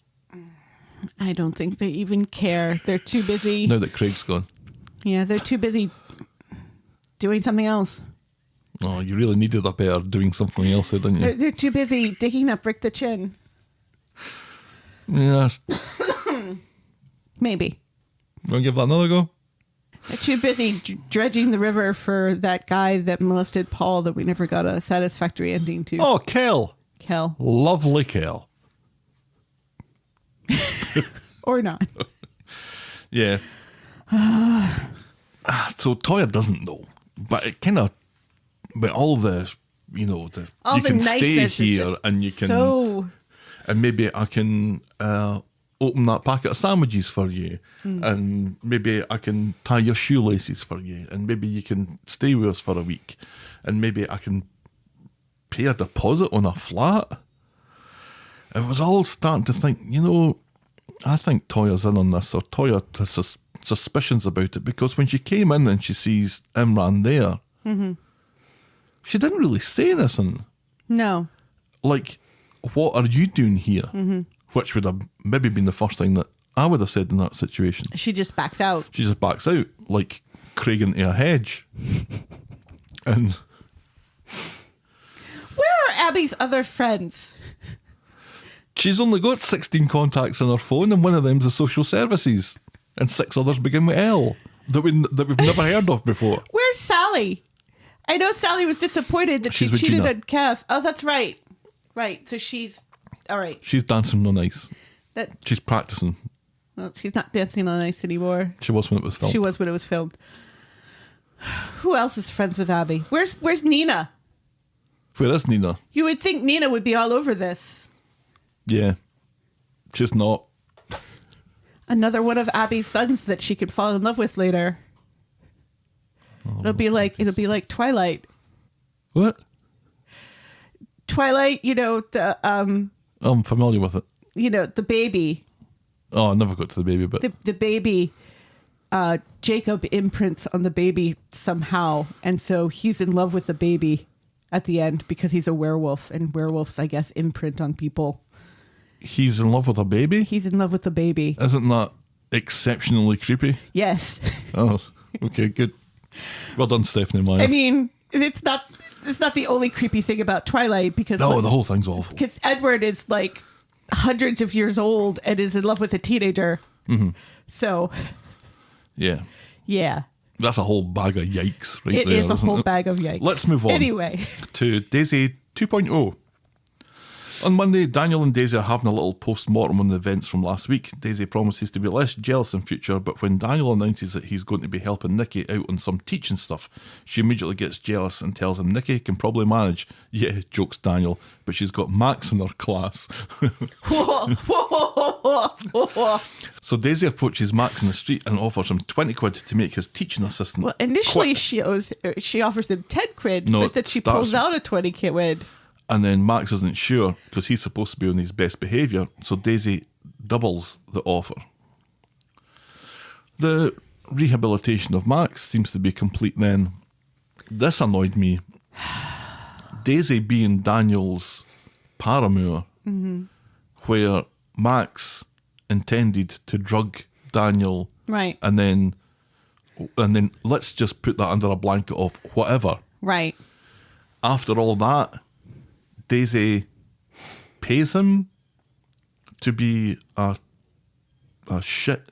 I don't think they even care. They're too busy. Now that Craig's gone. Yeah, they're too busy doing something else. Oh, you really needed a better doing something else there, didn't you? They're too busy digging up Rick the Chin. Yes. Maybe. Want to give that another go? They're too busy dredging the river for that guy that molested Paul that we never got a satisfactory ending to. Oh, Kel. Kel. Lovely Kel. Or not. Yeah. So Toyah doesn't know, but it kind of, but all the, All you the can stay niceness is here just and you can, so... and maybe I can open that packet of sandwiches for you, and maybe I can tie your shoelaces for you, and maybe you can stay with us for a week, and maybe I can pay a deposit on a flat. It was all starting to think, I think Toyah's in on this, or Toyah has suspicions about it, because when she came in and she sees Imran there, she didn't really say anything. No. Like, what are you doing here? Which would have maybe been the first thing that I would have said in that situation. She just backs out. She just backs out, like Craig into a hedge. And Where are Abby's other friends? she's only got 16 contacts on her phone, and one of them's the social services, and 6 others begin with L that we've never heard of before. Where's Sally? I know Sally was disappointed that She's she with cheated Gina. on Kev. Oh, that's right. Right. So she's all right. She's dancing on ice. That She's practicing. well, she's not dancing on ice anymore. She was when it was filmed. She was when it was filmed. Who else is friends with Abby? Where's Nina? Where is Nina? You would think Nina would be all over this. Yeah. She's not. Another one of Abby's sons that she could fall in love with later. It'll be like Twilight. What? Twilight, the I'm familiar with it. the baby. Oh, I never got to the baby bit. The baby, Jacob imprints on the baby somehow, and so he's in love with the baby at the end because he's a werewolf, and werewolves, I guess, imprint on people. He's in love with a baby? He's in love with the baby. Isn't that exceptionally creepy? Yes. Oh, okay, good. Well done, Stephanie Meyer. I mean, it's not the only creepy thing about Twilight because no, the whole thing's awful. because Edward is like hundreds of years old and is in love with a teenager. So, Yeah. yeah, That's a whole bag of yikes right it there. is a isn't whole it? bag of yikes. Let's move on. Anyway, To Daisy 2.0. On Monday, Daniel and Daisy are having a little post-mortem on the events from last week. Daisy promises to be less jealous in future, but when Daniel announces that he's going to be helping Nicky out on some teaching stuff, she immediately gets jealous and tells him Nicky can probably manage. Yeah, jokes Daniel, but she's got Max in her class. So Daisy approaches Max in the street and offers him 20 quid to make his teaching assistant. Well, initially quit. she offers him 10 quid, No, but then she pulls out a 20 quid. And then Max isn't sure because he's supposed to be on his best behaviour, so Daisy doubles the offer. The rehabilitation of Max seems to be complete then. This annoyed me. Daisy being Daniel's paramour, where Max intended to drug Daniel, Right. and then let's just put that under a blanket of whatever. Right. After all that, Daisy pays him to be a shit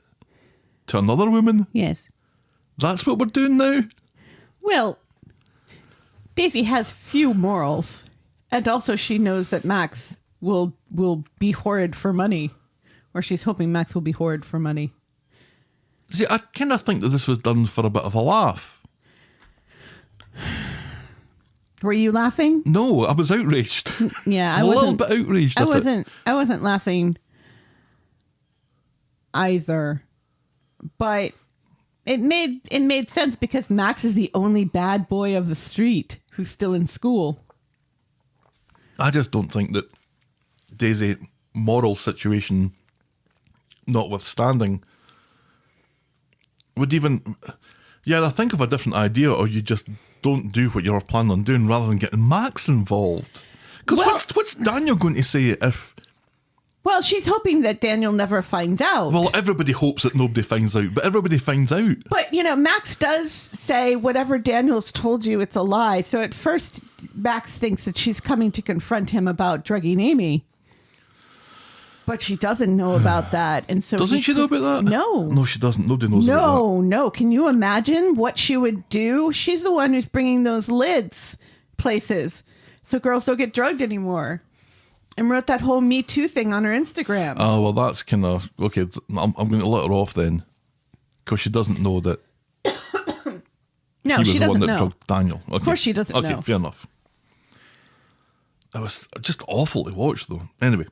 to another woman. Yes. That's what we're doing now? Well, Daisy has few morals, and also she knows that Max will be horrid for money, or she's hoping Max will be horrid for money. See, I kind of think that this was done for a bit of a laugh. Were you laughing? No, I was outraged. Yeah, I a little wasn't. bit outraged. at it. I wasn't laughing either, but it made sense because Max is the only bad boy of the street who's still in school. I just don't think that Daisy, moral situation notwithstanding, would even either think of a different idea or you just don't do what you were planning on doing rather than getting Max involved. Because what's Daniel going to say if... Well, she's hoping that Daniel never finds out. Well, everybody hopes that nobody finds out, but everybody finds out. But, Max does say whatever Daniel's told you, it's a lie. So at first, Max thinks that she's coming to confront him about drugging Amy. But she doesn't know about that. And so Doesn't she know about that? No. No, she doesn't. Nobody knows about that. No. Can you imagine what she would do? She's the one who's bringing those lids places so girls don't get drugged anymore. And wrote that whole Me Too thing on her Instagram. Oh, well, that's kind of... Okay, I'm going to let her off then. Because she doesn't know that No, he was she the one doesn't that know. drugged Daniel. Okay. Of course she doesn't know. Okay, fair enough. It was just awful to watch, though. Anyway.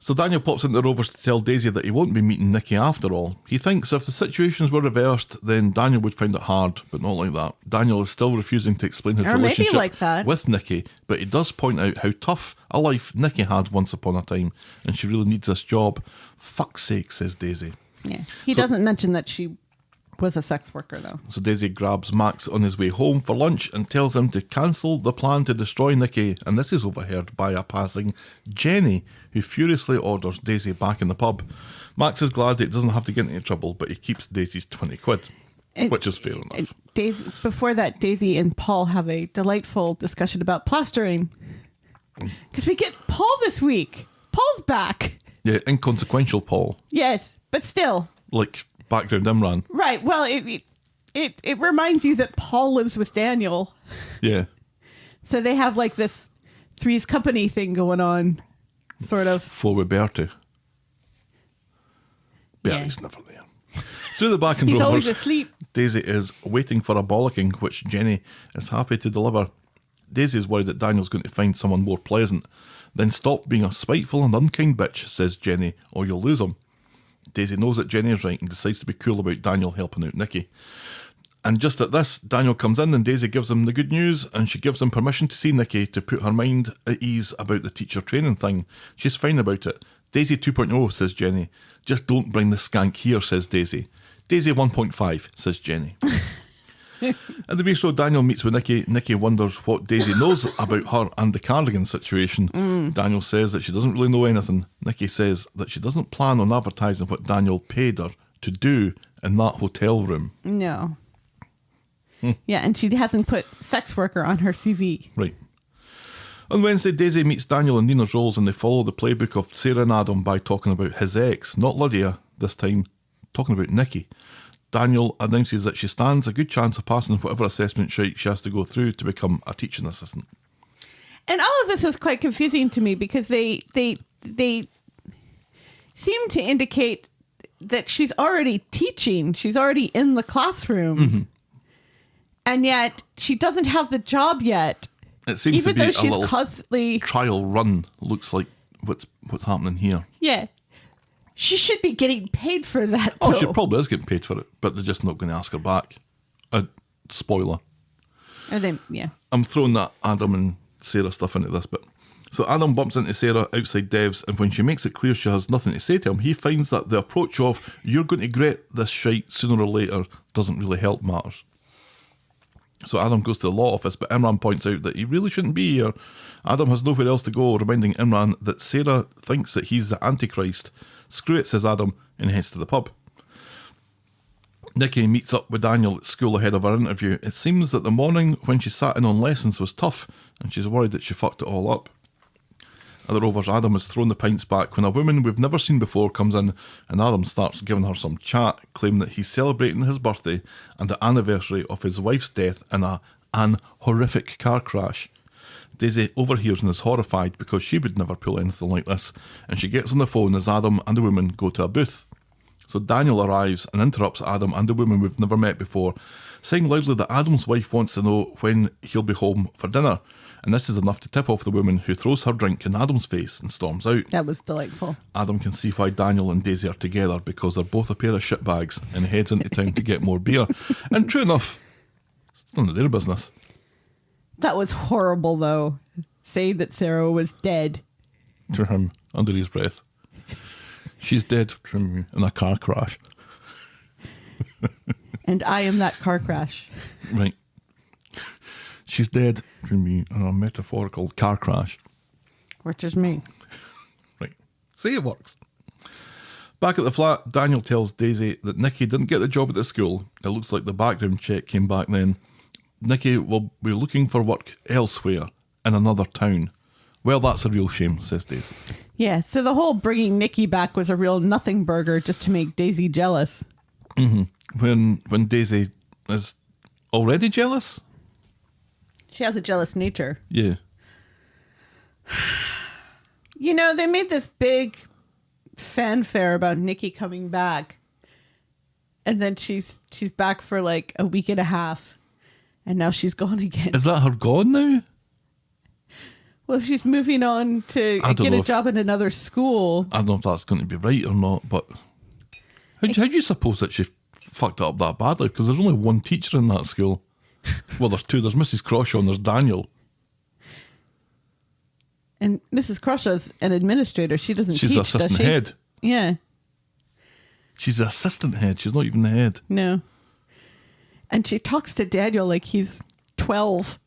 So Daniel pops into Rovers to tell Daisy that he won't be meeting Nicky after all. He thinks if the situations were reversed, then Daniel would find it hard, but not like that. Daniel is still refusing to explain his Or maybe relationship like that. with Nicky, but he does point out how tough a life Nicky had once upon a time, and she really needs this job. Fuck's sake, says Daisy. Yeah. He doesn't mention that she was a sex worker, though. So Daisy grabs Max on his way home for lunch and tells him to cancel the plan to destroy Nicky, and this is overheard by a passing Jenny, who furiously orders Daisy back in the pub. Max is glad that he doesn't have to get into trouble, but he keeps Daisy's 20 quid, which is fair enough. Before that, Daisy and Paul have a delightful discussion about plastering. Because we get Paul this week. Paul's back. Yeah, inconsequential Paul. Yes, but still. Like background Imran. Right. Well, it reminds you that Paul lives with Daniel. Yeah. So they have like this Three's Company thing going on, sort of. For with Bertie. Bertie's Yeah. never there. Through the back and He's Rovers, always asleep. Daisy is waiting for a bollocking, which Jenny is happy to deliver. Daisy is worried that Daniel's going to find someone more pleasant. Then stop being a spiteful and unkind bitch, says Jenny, or you'll lose him. Daisy knows that Jenny is right and decides to be cool about Daniel helping out Nicky. And just at this, Daniel comes in and Daisy gives him the good news, and she gives him permission to see Nicky to put her mind at ease about the teacher training thing. She's fine about it. Daisy 2.0, says Jenny. Just don't bring the skank here, says Daisy. Daisy 1.5, says Jenny. At the bistro, Daniel meets with Nicky. Nicky wonders what Daisy knows about her and the cardigan situation. Daniel says that she doesn't really know anything. Nicky says that she doesn't plan on advertising what Daniel paid her to do in that hotel room. No. Yeah, and she hasn't put sex worker on her CV. Right. On Wednesday, Daisy meets Daniel in Nina's Rolls and they follow the playbook of Sarah and Adam by talking about his ex, not Lydia this time, talking about Nicky. Daniel announces that she stands a good chance of passing whatever assessment she has to go through to become a teaching assistant. And all of this is quite confusing to me because they seem to indicate that she's already teaching. She's already in the classroom. Mm-hmm. And yet she doesn't have the job yet. It seems even to be though a she's little constantly trial run. Looks like what's happening here. Yeah. She should be getting paid for that, Oh, though. she probably is getting paid for it, but they're just not going to ask her back. Spoiler. And then, yeah. I'm throwing that Adam and Sarah stuff into this bit. So Adam bumps into Sarah outside Dev's, and when she makes it clear she has nothing to say to him, he finds that the approach of, you're going to regret this shite sooner or later, doesn't really help matters. So Adam goes to the law office, but Imran points out that he really shouldn't be here. Adam has nowhere else to go, reminding Imran that Sarah thinks that he's the Antichrist. Screw it, says Adam, and heads to the pub. Nicky meets up with Daniel at school ahead of her interview. It seems that the morning when she sat in on lessons was tough, and she's worried that she fucked it all up. At the Rovers, Adam has thrown the pints back when a woman we've never seen before comes in, and Adam starts giving her some chat, claiming that he's celebrating his birthday and the anniversary of his wife's death in an horrific car crash. Daisy overhears and is horrified because she would never pull anything like this, and she gets on the phone as Adam and the woman go to a booth. So Daniel arrives and interrupts Adam and the woman we've never met before, saying loudly that Adam's wife wants to know when he'll be home for dinner, and this is enough to tip off the woman, who throws her drink in Adam's face and storms out. That was delightful. Adam can see why Daniel and Daisy are together, because they're both a pair of shitbags, and heads into town to get more beer. And true enough, it's none of their business. That was horrible, though. Saying that Sarah was dead. To him, under his breath. She's dead in a car crash. And I am that car crash. Right. She's dead in a metaphorical car crash. Which is me. Right. See, it works. Back at the flat, Daniel tells Daisy that Nicky didn't get the job at the school. It looks like the background check came back then. Nicky will be looking for work elsewhere, in another town. Well, that's a real shame, says Daisy. Yeah, so the whole bringing Nicky back was a real nothing burger just to make Daisy jealous. Mm-hmm. When Daisy is already jealous? She has a jealous nature. Yeah. You know, they made this big fanfare about Nicky coming back. And then she's back for like a week and a half. And now she's gone again. Is that her gone now? Well, she's moving on to get a job in another school. I don't know if that's going to be right or not, but how do you suppose that she fucked it up that badly? Because there's only one teacher in that school. Well, there's two. There's Mrs. Crawshaw and there's Daniel. And Mrs. Crawshaw's an administrator. She doesn't teach, She's the assistant does she? head. Yeah. She's the assistant head. She's not even the head. No. And she talks to Daniel like he's 12.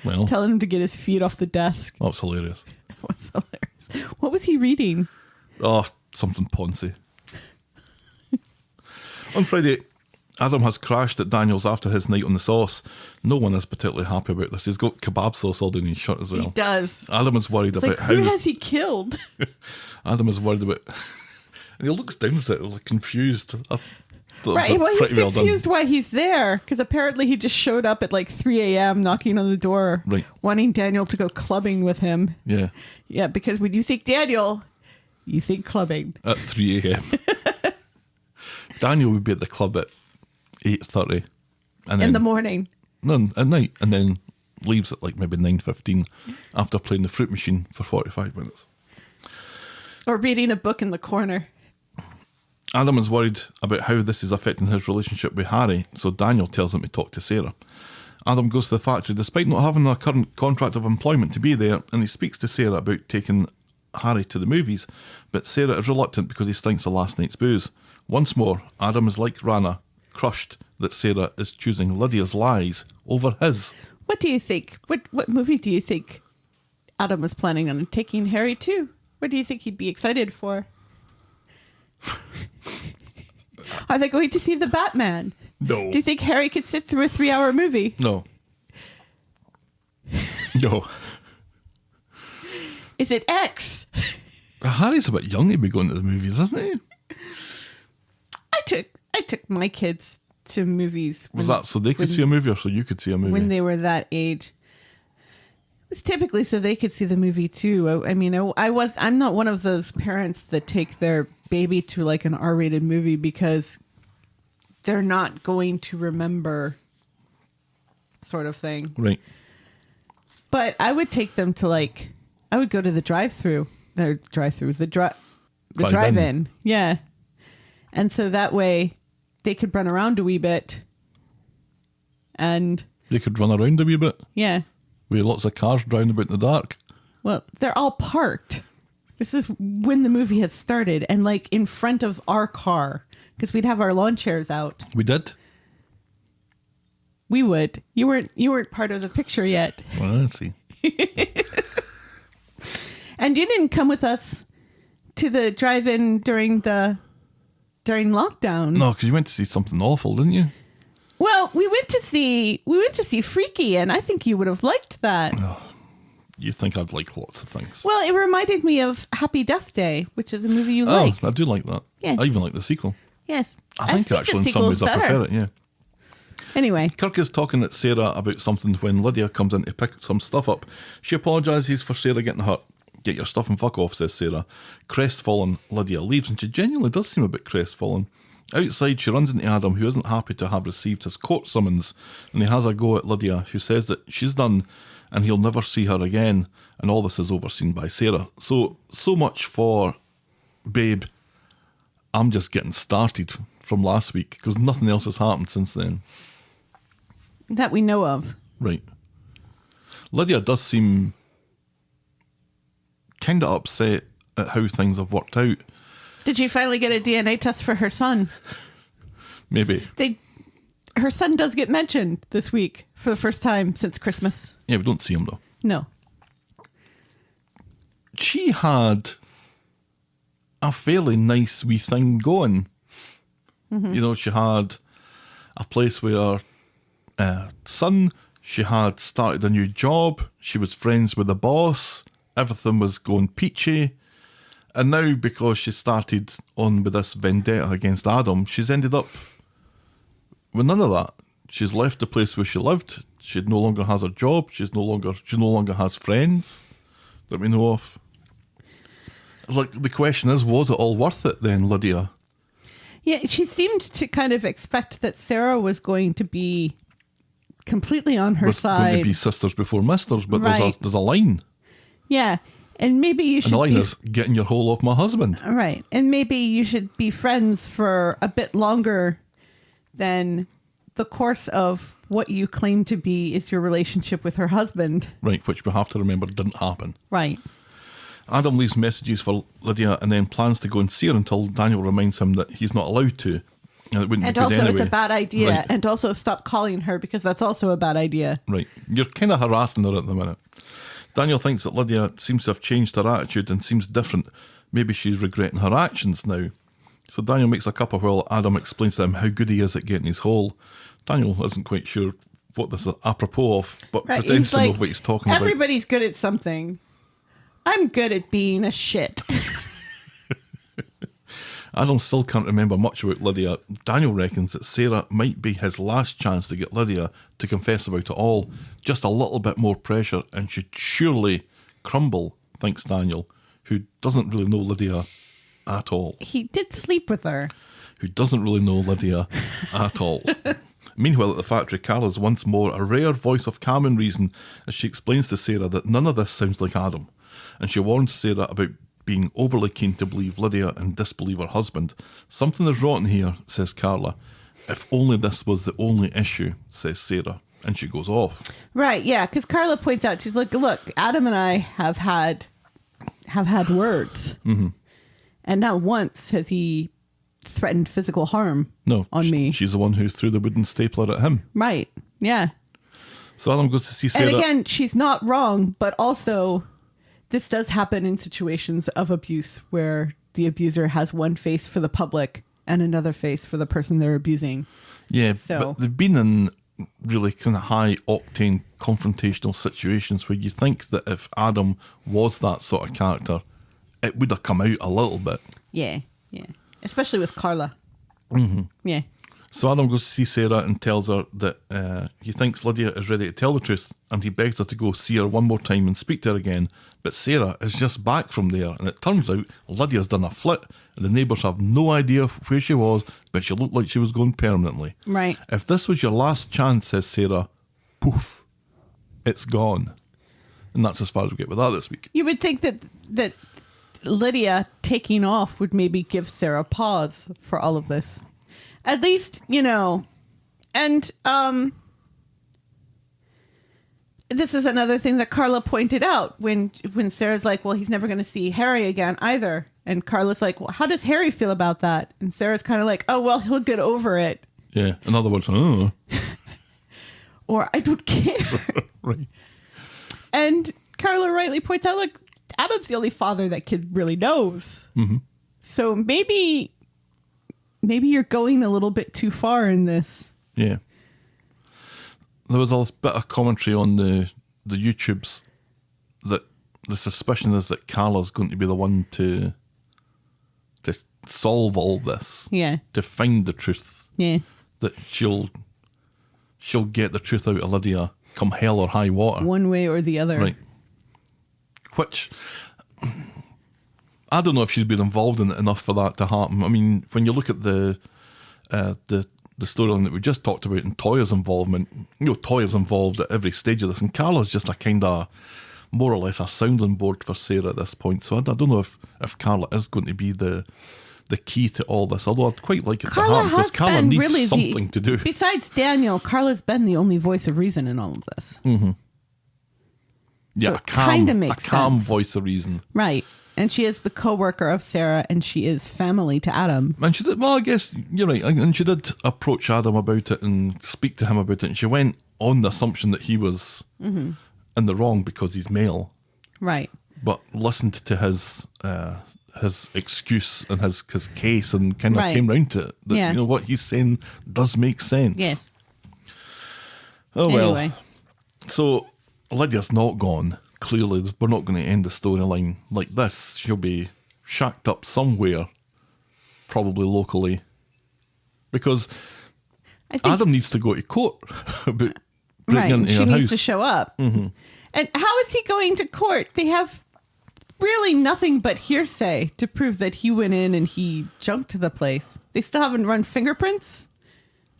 Well, Telling him to get his feet off the desk. that's hilarious. What's hilarious? What was he reading? Oh, something poncy. On Friday, Adam has crashed at Daniel's after his night on the sauce. No one is particularly happy about this. He's got kebab sauce all down his shirt as well. He does. Adam is worried It's about like, how... who has he killed? Adam is worried about... And he looks down at it like confused. Right, well, he's Pretty well done. confused why he's there. Because apparently he just showed up at like 3 a.m. knocking on the door. Right. Wanting Daniel to go clubbing with him. Yeah, Yeah, because when you think Daniel, you think clubbing. at 3 a.m. Daniel would be at the club at 8:30. And then, In the morning. No, at night. And then leaves at like maybe 9:15 after playing the fruit machine for 45 minutes. Or reading a book in the corner. Adam is worried about how this is affecting his relationship with Harry, so Daniel tells him to talk to Sarah. Adam goes to the factory despite not having a current contract of employment to be there, and he speaks to Sarah about taking Harry to the movies, but Sarah is reluctant because he stinks of last night's booze. Once more, Adam is like Rana, crushed that Sarah is choosing Lydia's lies over his. What do you think? What movie do you think Adam was planning on taking Harry to? What do you think he'd be excited for? Are they going to see the Batman? No. Do you think Harry could sit through a 3-hour movie? No. No. Is it X? Harry's a bit young to be going to the movies, isn't he? I took my kids to movies. Was that so they could see a movie or so you could see a movie? When they were that age. It was typically so they could see the movie too. I'm not one of those parents that take their baby to like an R-rated movie because they're not going to remember, sort of thing. Right. But I would take them to I would go to the drive-in. Yeah. And so that way they could run around a wee bit. And they could run around a wee bit. Yeah. With lots of cars driving about in the dark. Well, they're all parked. This is when the movie has started and in front of our car because we'd have our lawn chairs out. We did? We would. You weren't part of the picture yet. Well, I see. And you didn't come with us to the drive-in during lockdown. No, because you went to see something awful, didn't you? Well, we went to see Freaky, and I think you would have liked that. Oh, you think I'd like lots of things. Well, it reminded me of Happy Death Day, which is a movie you like. I do like that. Yeah. I even like the sequel. Yes. I think actually in some ways I prefer it, yeah. Anyway. Kirk is talking at Sarah about something when Lydia comes in to pick some stuff up. She apologises for Sarah getting hurt. Get your stuff and fuck off, says Sarah. Crestfallen, Lydia leaves, and she genuinely does seem a bit crestfallen. Outside, she runs into Adam, who isn't happy to have received his court summons, and he has a go at Lydia, who says that she's done and he'll never see her again, and all this is overseen by Sarah. So much for Babe. I'm just getting started from last week, because nothing else has happened since then. That we know of. Right. Lydia does seem kind of upset at how things have worked out. Did she finally get a DNA test for her son? Maybe. Her son does get mentioned this week for the first time since Christmas. Yeah, we don't see him though. No. She had a fairly nice wee thing going. Mm-hmm. You know, she had a place where son, she had started a new job, she was friends with the boss, everything was going peachy. And now, because she started on with this vendetta against Adam, she's ended up with none of that. She's left the place where she lived. She no longer has a job. She no longer has friends that we know of. The question is, was it all worth it then, Lydia? Yeah, she seemed to kind of expect that Sarah was going to be completely on her side. We're going to be sisters before misters, but right. there's a line. Yeah. And maybe you should. And the line is getting your hole off my husband. Right. And maybe you should be friends for a bit longer than the course of what you claim to be is your relationship with her husband. Right, which we have to remember didn't happen. Right. Adam leaves messages for Lydia and then plans to go and see her until Daniel reminds him that he's not allowed to. And it wouldn't be good also, anyway. It's a bad idea. Right. And also stop calling her because that's also a bad idea. Right. You're kind of harassing her at the minute. Daniel thinks that Lydia seems to have changed her attitude and seems different. Maybe she's regretting her actions now. So Daniel makes a cuppa while Adam explains to him how good he is at getting his hole. Daniel isn't quite sure what this is apropos of, but Right, pretends to know like, what he's talking about. Everybody's good at something. I'm good at being a shit. Adam still can't remember much about Lydia. Daniel reckons that Sarah might be his last chance to get Lydia to confess about it all. Just a little bit more pressure and she'd surely crumble, thinks Daniel, who doesn't really know Lydia at all. He did sleep with her. Who doesn't really know Lydia at all. Meanwhile, at the factory, Carla's once more a rare voice of calm and reason as she explains to Sarah that none of this sounds like Adam. And she warns Sarah about being overly keen to believe Lydia and disbelieve her husband. Something is rotten here, says Carla. If only this was the only issue, says Sarah. And she goes off. Right, yeah, because Carla points out, she's like, look, Adam and I have had words. Mm-hmm. And not once has he threatened physical harm on me. She's the one who threw the wooden stapler at him. Right, yeah. So Adam goes to see Sarah. And again, she's not wrong, but also this does happen in situations of abuse where the abuser has one face for the public and another face for the person they're abusing. Yeah, so, but they've been in really kind of high-octane confrontational situations where you think that if Adam was that sort of character, it would have come out a little bit. Yeah, yeah. Especially with Carla. Yeah. So Adam goes to see Sarah and tells her that he thinks Lydia is ready to tell the truth, and he begs her to go see her one more time and speak to her again. But Sarah is just back from there, and it turns out Lydia's done a flit, and the neighbours have no idea where she was, but she looked like she was going permanently. Right. If this was your last chance, says Sarah, poof, it's gone. And that's as far as we get with that this week. You would think that Lydia taking off would maybe give Sarah pause for all of this. At least, and this is another thing that Carla pointed out when Sarah's like, well, he's never going to see Harry again either. And Carla's like, well, how does Harry feel about that? And Sarah's kind of like, oh, well, he'll get over it. Yeah, in other words, oh. Or I don't care. Right. And Carla rightly points out, look, Adam's the only father that kid really knows. Mm-hmm. So maybe you're going a little bit too far in this. Yeah. There was a bit of commentary on the YouTubes that the suspicion is that Carla's going to be the one to solve all this. Yeah. To find the truth. Yeah. That she'll get the truth out of Lydia come hell or high water. One way or the other. Right. Which, I don't know if she's been involved in it enough for that to happen. I mean, when you look at the storyline that we just talked about and Toyah's involvement, Toyah's involved at every stage of this, and Carla's just a kind of, more or less, a sounding board for Sarah at this point. So I don't know if Carla is going to be the key to all this, although I'd quite like it to happen, because Carla needs really something to do. Besides Daniel, Carla's been the only voice of reason in all of this. Mm-hmm. Yeah, so a calm voice of reason. Right. And she is the co-worker of Sarah, and she is family to Adam. And she did, well, I guess you're right. And she did approach Adam about it and speak to him about it. And she went on the assumption that he was in the wrong because he's male. Right. But listened to his excuse and his case and kind of came round to it. That, what he's saying does make sense. Yes. Oh, well. Anyway. So Lydia's not gone. Clearly, we're not going to end the storyline like this. She'll be shacked up somewhere, probably locally, because Adam needs to go to court about breaking into her house. She needs to show up. Mm-hmm. And how is he going to court? They have really nothing but hearsay to prove that he went in and he jumped to the place. They still haven't run fingerprints.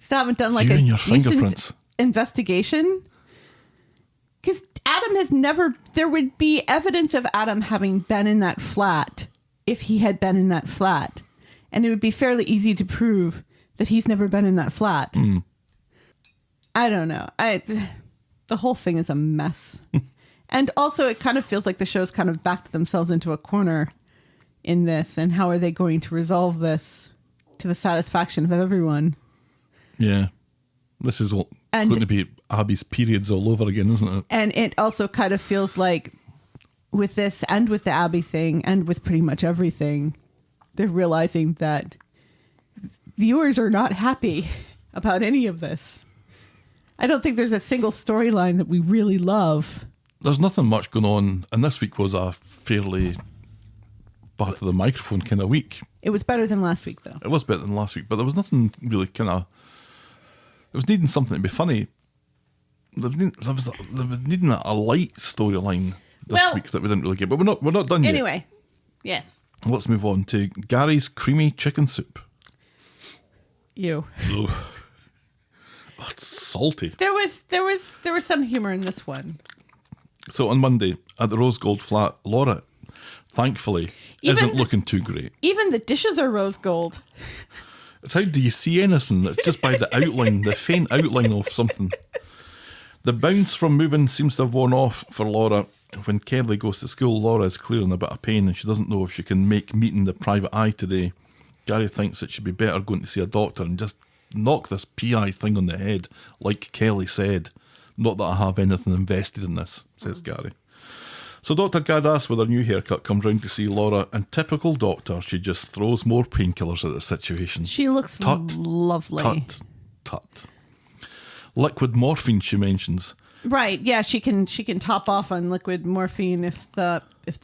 Still haven't done like a decent investigation. Because Adam has never... There would be evidence of Adam having been in that flat if he had been in that flat. And it would be fairly easy to prove that he's never been in that flat. Mm. I don't know. The whole thing is a mess. And also it kind of feels like the show's kind of backed themselves into a corner in this. And how are they going to resolve this to the satisfaction of everyone? Yeah. This is going to be Abby's periods all over again, isn't it? And it also kind of feels like with this and with the Abby thing and with pretty much everything, they're realizing that viewers are not happy about any of this. I don't think there's a single storyline that we really love. There's nothing much going on, and this week was a fairly back to the microphone kind of week. It was better than last week, though. It was better than last week, but there was nothing really kind of... It was needing something to be funny. There was needing a light storyline this week that we didn't really get, but we're not done yet. Anyway, yes. Let's move on to Gary's creamy chicken soup. Ew. Oh, it's salty. There was some humor in this one. So on Monday at the Rose Gold flat, Laura, thankfully, isn't looking too great. Even the dishes are rose gold. It's how do you see anything? It's just by the outline, the faint outline of something. The bounce from moving seems to have worn off for Laura. When Kelly goes to school, Laura is clearly in a bit of pain and she doesn't know if she can make meeting the private eye today. Gary thinks it should be better going to see a doctor and just knock this PI thing on the head, like Kelly said. Not that I have anything invested in this, says Gary. So Dr Gaddas, with her new haircut, comes round to see Laura, and typical doctor, she just throws more painkillers at the situation. She looks lovely. Tut. Liquid morphine, she mentions. Right, yeah, she can top off on liquid morphine if the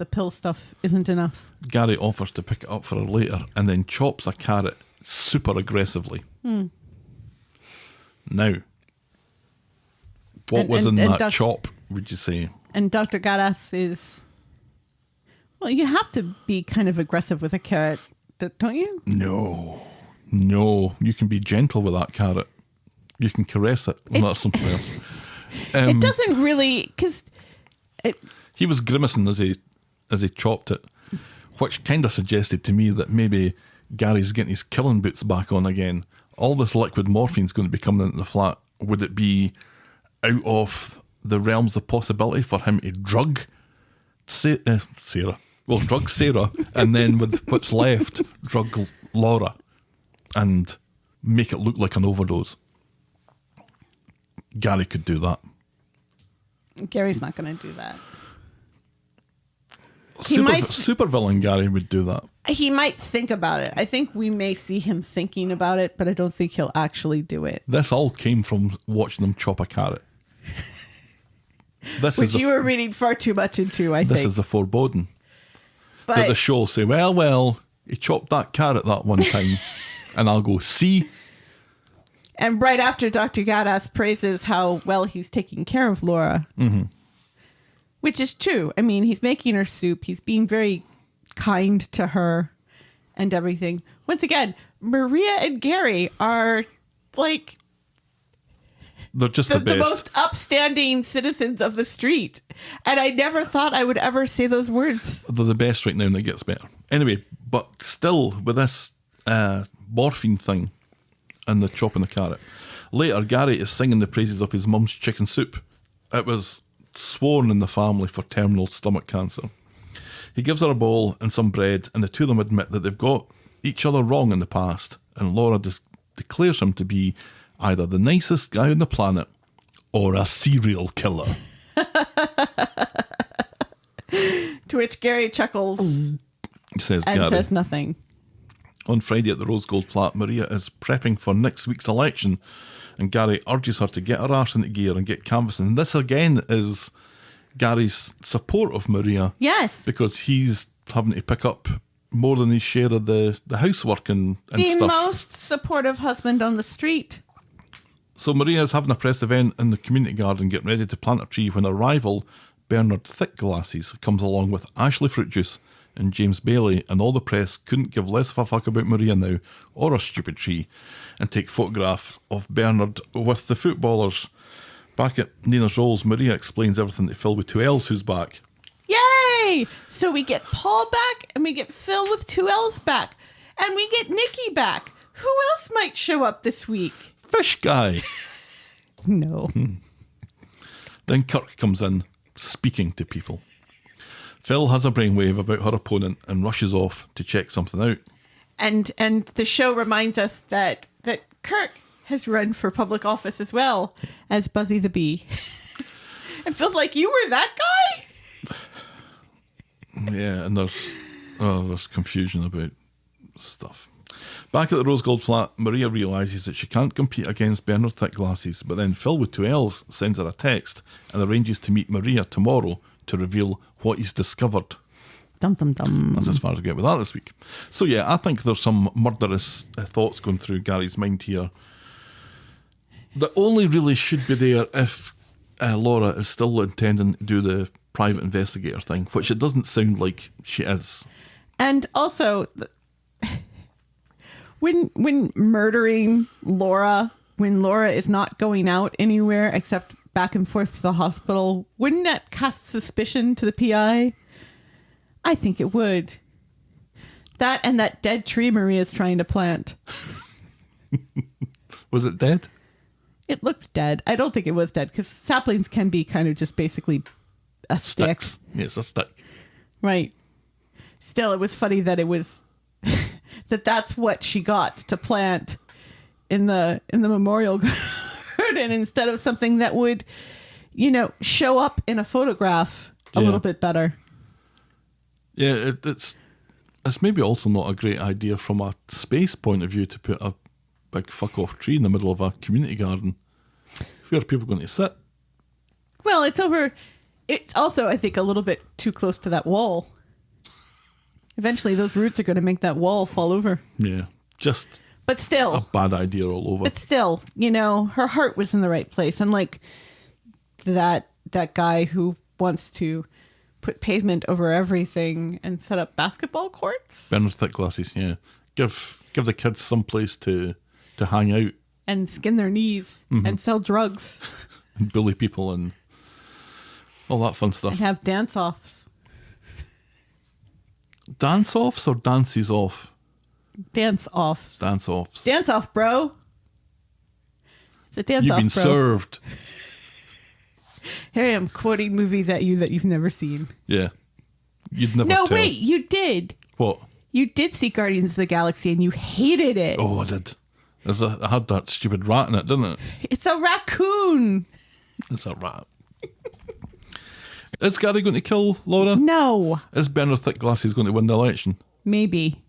pill stuff isn't enough. Gary offers to pick it up for her later, and then chops a carrot super aggressively. Now, what was in that chop, would you say? And Dr. Gaddas is... Well, you have to be kind of aggressive with a carrot, don't you? No. You can be gentle with that carrot. You can caress it. Well, that's something else. It doesn't really... Because... He was grimacing as he chopped it, which kind of suggested to me that maybe Gary's getting his killing boots back on again. All this liquid morphine's going to be coming into the flat. Would it be out of the realms of possibility for him to drug Sarah? Well, drug Sarah, and then with what's left, drug Laura, and make it look like an overdose. Gary could do that. Gary's not going to do that. Super villain Gary would do that. He might think about it. I think we may see him thinking about it, but I don't think he'll actually do it. This all came from watching them chop a carrot. Which you were reading far too much into, I think. This is the foreboding. But that the show will say, well, he chopped that carrot that one time. And I'll go, see? And right after Dr. Gaddas praises how well he's taking care of Laura. Mm-hmm. Which is true. I mean, he's making her soup. He's being very kind to her and everything. Once again, Maria and Gary are like... They're just the best. The most upstanding citizens of the street. And I never thought I would ever say those words. They're the best right now, and it gets better. Anyway, but still, with this morphine thing and the chopping the carrot, later Gary is singing the praises of his mum's chicken soup. It was sworn in the family for terminal stomach cancer. He gives her a bowl and some bread, and the two of them admit that they've got each other wrong in the past, and Laura declares him to be either the nicest guy on the planet or a serial killer. To which Gary chuckles says nothing. On Friday at the Rose Gold flat, Maria is prepping for next week's election, and Gary urges her to get her arse into gear and get canvassing. And this again is Gary's support of Maria. Yes. Because he's having to pick up more than his share of the housework and stuff. The most supportive husband on the street. So Maria is having a press event in the community garden, getting ready to plant a tree, when her rival, Bernard Thickglasses, comes along with Ashley Fruit Juice and James Bailey, and all the press couldn't give less of a fuck about Maria now, or her stupid tree, and take photograph of Bernard with the footballers. Back at Nina's Rolls, Maria explains everything to Phil with 2 L's, who's back. Yay! So we get Paul back, and we get Phil with 2 L's back, and we get Nicky back. Who else might show up this week? Fish guy. No. Then Kirk comes in, speaking to people. Phil has a brainwave about her opponent and rushes off to check something out. And the show reminds us that Kirk has run for public office as well as Buzzy the Bee. It feels like you were that guy. Yeah, and there's confusion about stuff. Back at the Rose Gold flat, Maria realises that she can't compete against Bernard Thickglasses, but then Phil with 2 L's sends her a text and arranges to meet Maria tomorrow to reveal what he's discovered. Dum dum dum. That's as far as I get with that this week. So yeah, I think there's some murderous thoughts going through Gary's mind here that only really should be there if Laura is still intending to do the private investigator thing, which it doesn't sound like she is. And also, when murdering Laura, when Laura is not going out anywhere except back and forth to the hospital, wouldn't that cast suspicion to the PI? I think it would. That and that dead tree Maria's trying to plant. Was it dead? It looked dead. I don't think it was dead, because saplings can be kind of just basically a stick. Sticks. Yes, a stick. Right. Still, it was funny that it was that's what she got to plant in the memorial garden instead of something that would, show up in a photograph a little bit better. Yeah, it's maybe also not a great idea from a space point of view to put a big fuck off tree in the middle of a community garden. Where are people going to sit? Well, it's also, I think, a little bit too close to that wall. Eventually, those roots are going to make that wall fall over. Yeah, just But still. a bad idea all over. But still, you know, her heart was in the right place. Unlike that guy who wants to put pavement over everything and set up basketball courts. Bernard thick glasses, yeah. Give the kids some place to hang out. And skin their knees and sell drugs. And bully people and all that fun stuff. And have dance-offs. Dance-offs or dances off? Dance-offs. Dance-offs. Dance-off, bro. It's a dance-off, You've been bro. served. Here I am quoting movies at you that you've never seen. Yeah. You'd never No, tell. wait, you did. What? You did see Guardians of the Galaxy and you hated it. Oh, I did. I had that stupid rat in it, didn't it? It's a raccoon. It's a rat. Is Gary going to kill Laura? No, Is Bernard thick glasses going to win the election? maybe.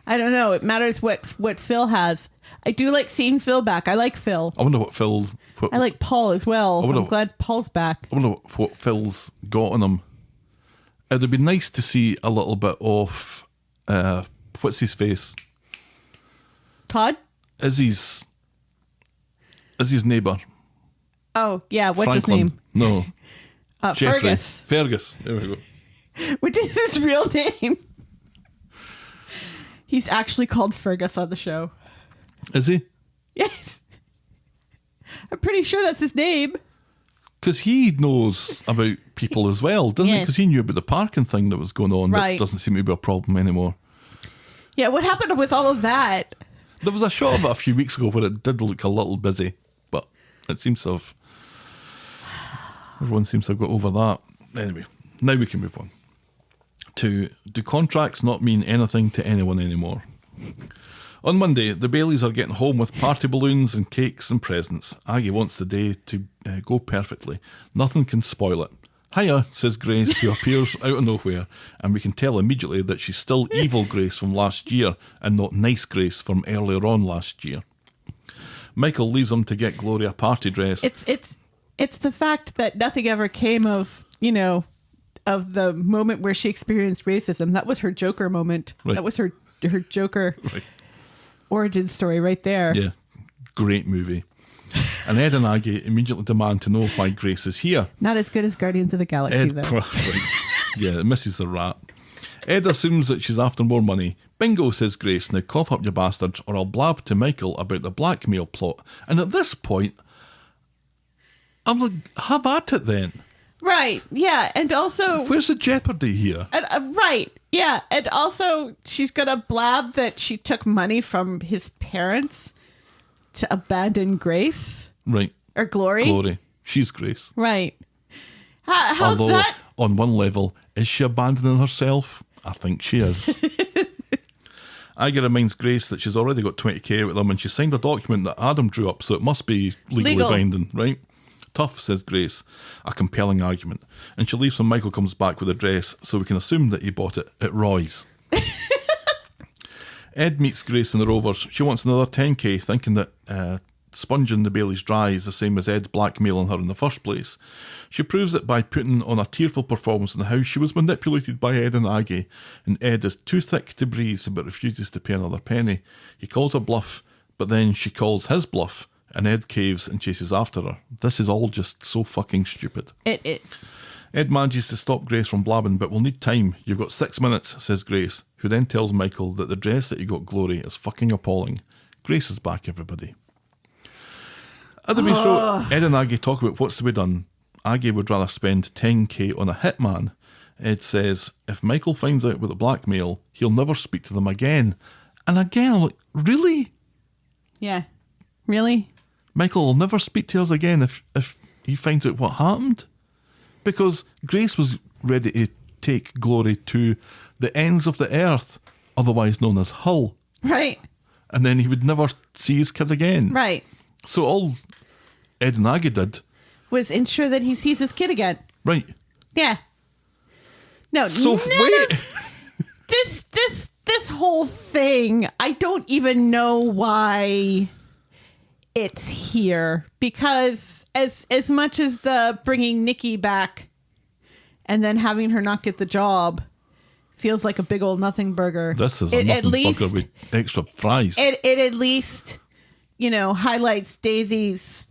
I don't know. It matters what Phil has. I do like seeing Phil back. I like Phil. I wonder what Phil's... I like Paul as well. wonder- I'm glad Paul's back. I wonder what Phil's got on him. It would be nice to see a little bit of... what's his face? Todd? Izzy's neighbour. Oh, yeah. What's Franklin. his name? No. Jeffrey. Fergus. Fergus. There we go. Which is his real name. He's actually called Fergus on the show. Is he? Yes. I'm pretty sure that's his name. Because he knows about people as well, doesn't he? Yes. Because he knew about the parking thing that was going on Right. that doesn't seem to be a problem anymore. Yeah, what happened with all of that? There was a shot of it a few weeks ago where it did look a little busy, but it seems to have... Everyone seems to have got over that. Anyway, now we can move on. To, do contracts not mean anything to anyone anymore? On Monday, the Baileys are getting home with party balloons and cakes and presents. Aggie wants the day to go perfectly. Nothing can spoil it. Hiya, says Grace, who appears out of nowhere, and we can tell immediately that she's still evil Grace from last year and not nice Grace from earlier on last year. Michael leaves them to get Gloria a party dress. It's the fact that nothing ever came of, you know, of the moment where she experienced racism. That was her Joker moment. Right. That was her Joker Right. origin story right there. Yeah, great movie. And Ed and Aggie immediately demand to know why Grace is here. Not as good as Guardians of the Galaxy, Ed, though. right. Yeah, it misses the rat. Ed assumes that she's after more money. Bingo, says Grace. Now cough up, you bastards, or I'll blab to Michael about the blackmail plot. And at this point, I'm like, have at it then. Right, yeah. And also... Where's the jeopardy here? right, yeah. And also, she's going to blab that she took money from his parents to abandon Grace. Right. Or Glory. Glory. She's Grace. Right. How's Although, that? on one level, is she abandoning herself? I think she is. Aggie reminds Grace that she's already got 20k out of them and she signed a document that Adam drew up, so it must be legally Legal. binding, right? Tough, says Grace. A compelling argument. And she leaves when Michael comes back with a dress, so we can assume that he bought it at Roy's. Ed meets Grace in the Rovers. She wants another 10k, thinking that sponging the Baileys dry is the same as Ed blackmailing her in the first place. She proves it by putting on a tearful performance on how she was manipulated by Ed and Aggie, and Ed is too thick to breathe but refuses to pay another penny. He calls her bluff, but then she calls his bluff, and Ed caves and chases after her. This is all just so fucking stupid. It is. Ed manages to stop Grace from blabbing, but we'll need time. You've got 6 minutes, says Grace, who then tells Michael that the dress that he got Glory is fucking appalling. Grace is back, everybody. At the bistro, Ed and Aggie talk about what's to be done. Aggie would rather spend 10k on a hitman. Ed says, if Michael finds out about the blackmail, he'll never speak to them again. And again, I'm like, really? Yeah. Really? Michael will never speak to us again if he finds out what happened? Because Grace was ready to take Glory to the ends of the earth, otherwise known as Hull. Right. And then he would never see his kid again. Right. So all Ed and Aggie did... Was ensure that he sees his kid again. Right. Yeah. No, So wait... This whole thing, I don't even know why it's here, because as much as the bringing Nicky back and then having her not get the job feels like a big old nothing burger. This is a nothing burger with extra fries. It at least, highlights Daisy's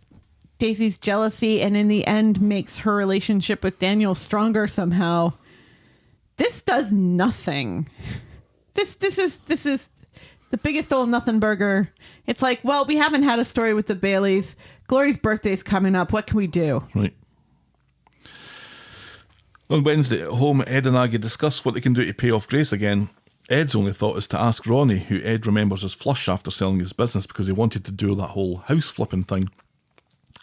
jealousy, and in the end makes her relationship with Daniel stronger somehow. This does nothing. This is the biggest old nothing burger. It's like, well, we haven't had a story with the Baileys. Glory's birthday's coming up. What can we do? Right. On Wednesday at home, Ed and Aggie discuss what they can do to pay off Grace again. Ed's only thought is to ask Ronnie, who Ed remembers as flush after selling his business because he wanted to do that whole house flipping thing.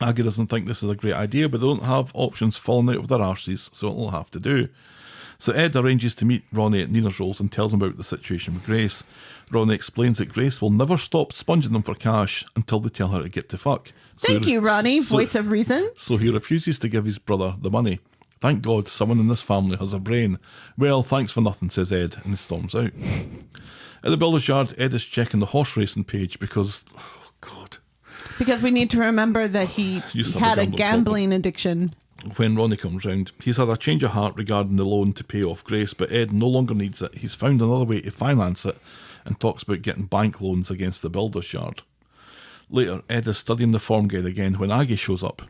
Aggie doesn't think this is a great idea, but they don't have options falling out of their arses, so it'll have to do. So Ed arranges to meet Ronnie at Nina's Rolls and tells him about the situation with Grace. Ronnie explains that Grace will never stop sponging them for cash until they tell her to get to fuck. Thank you, Ronnie, voice of reason. So he refuses to give his brother the money. Thank God someone in this family has a brain. Well, thanks for nothing, says Ed, and he storms out. At the builder's yard, Ed is checking the horse racing page because, oh God. Because we need to remember that he had a gambling addiction. When Ronnie comes round, he's had a change of heart regarding the loan to pay off Grace, but Ed no longer needs it. He's found another way to finance it and talks about getting bank loans against the builder's yard. Later, Ed is studying the form guide again when Aggie shows up.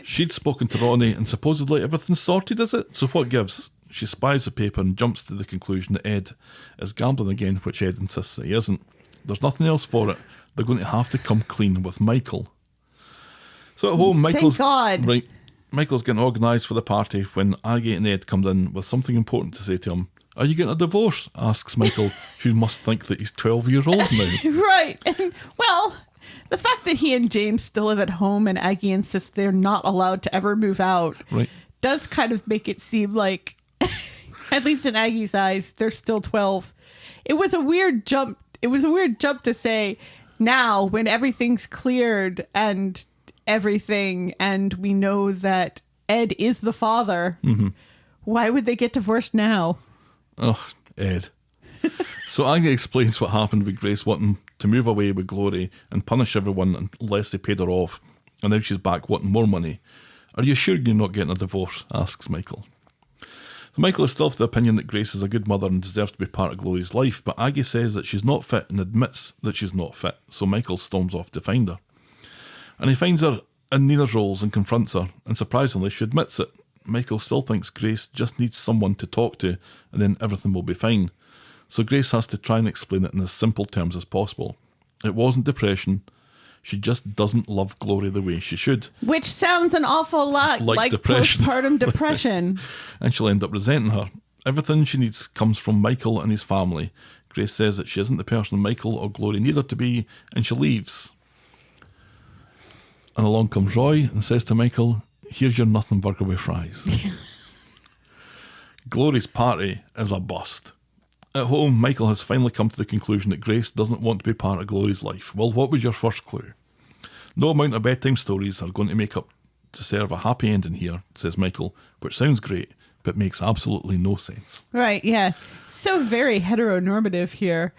She'd spoken to Ronnie and supposedly everything's sorted, is it? So what gives? She spies the paper and jumps to the conclusion that Ed is gambling again, which Ed insists that he isn't. There's nothing else for it. They're going to have to come clean with Michael. So at home, Michael's... Thank God. Right. Michael's getting organised for the party when Aggie and Ed comes in with something important to say to him. Are you getting a divorce? Asks Michael, who must think that he's 12 years old now. Right. And, well, the fact that he and James still live at home and Aggie insists they're not allowed to ever move out does kind of make it seem like, at least in Aggie's eyes, they're still 12. It was a weird jump. It was a weird jump to say now when everything's cleared and everything and we know that Ed is the father. Mm-hmm. Why would they get divorced now? Oh, Ed. So Aggie explains what happened with Grace wanting to move away with Glory and punish everyone unless they paid her off, and now she's back wanting more money. Are you sure you're not getting a divorce? Asks Michael. So Michael is still of the opinion that Grace is a good mother and deserves to be part of Glory's life, but Aggie says that she's not fit and admits that she's not fit, so Michael storms off to find her. And he finds her in Nina's Rolls and confronts her, and surprisingly she admits it. Michael still thinks Grace just needs someone to talk to and then everything will be fine. So Grace has to try and explain it in as simple terms as possible. It wasn't depression. She just doesn't love Glory the way she should. Which sounds an awful lot like depression. Postpartum depression. And she'll end up resenting her. Everything she needs comes from Michael and his family. Grace says that she isn't the person Michael or Glory need her to be, and she leaves. And along comes Roy and says to Michael, here's your nothing burger with fries. Glory's party is a bust. At home, Michael has finally come to the conclusion that Grace doesn't want to be part of Glory's life. Well, what was your first clue? No amount of bedtime stories are going to make up to serve a happy ending here, says Michael, which sounds great, but makes absolutely no sense. Right, yeah. So very heteronormative here.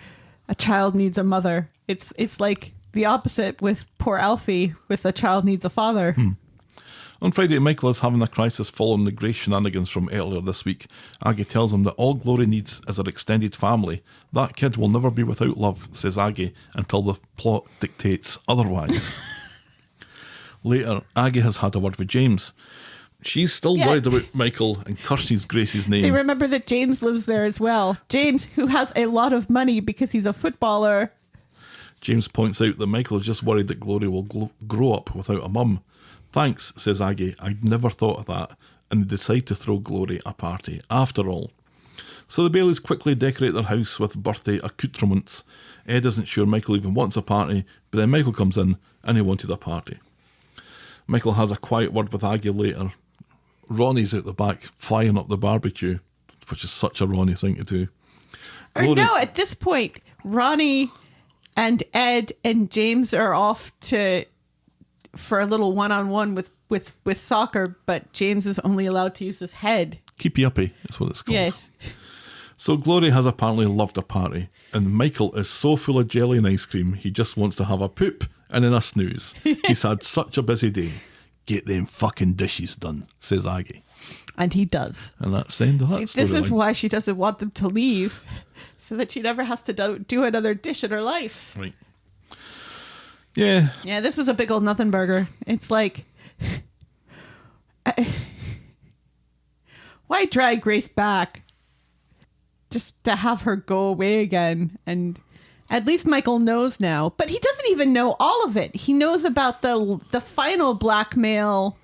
A child needs a mother. It's like the opposite with poor Alfie, with a child needs a father. On Friday, Michael is having a crisis following the Grace shenanigans from earlier this week. Aggie tells him that all Glory needs is her extended family. That kid will never be without love, says Aggie, until the plot dictates otherwise. Later, Aggie has had a word with James. She's still worried about Michael and curses Grace's name. They remember that James lives there as well. James, who has a lot of money because he's a footballer. James points out that Michael is just worried that Glory will grow up without a mum. Thanks, says Aggie. I'd never thought of that. And they decide to throw Glory a party after all. So the Baileys quickly decorate their house with birthday accoutrements. Ed isn't sure Michael even wants a party, but then Michael comes in and he wanted a party. Michael has a quiet word with Aggie later. Ronnie's out the back flying up the barbecue, which is such a Ronnie thing to do. Or no, at this point, Ronnie and Ed and James are off for a little one-on-one with soccer, but James is only allowed to use his head. Keepy uppy is what it's called. Yes. So Glory has apparently loved a party, and Michael is so full of jelly and ice cream, he just wants to have a poop and then a snooze. He's had such a busy day. Get them fucking dishes done, says Aggie. And he does. And that's the end of that This is storyline. why she doesn't want them to leave, so that she never has to do another dish in her life. Right. Yeah. Yeah, this was a big old nothing burger. It's like, why drag Grace back just to have her go away again? And at least Michael knows now, but he doesn't even know all of it. He knows about the final blackmail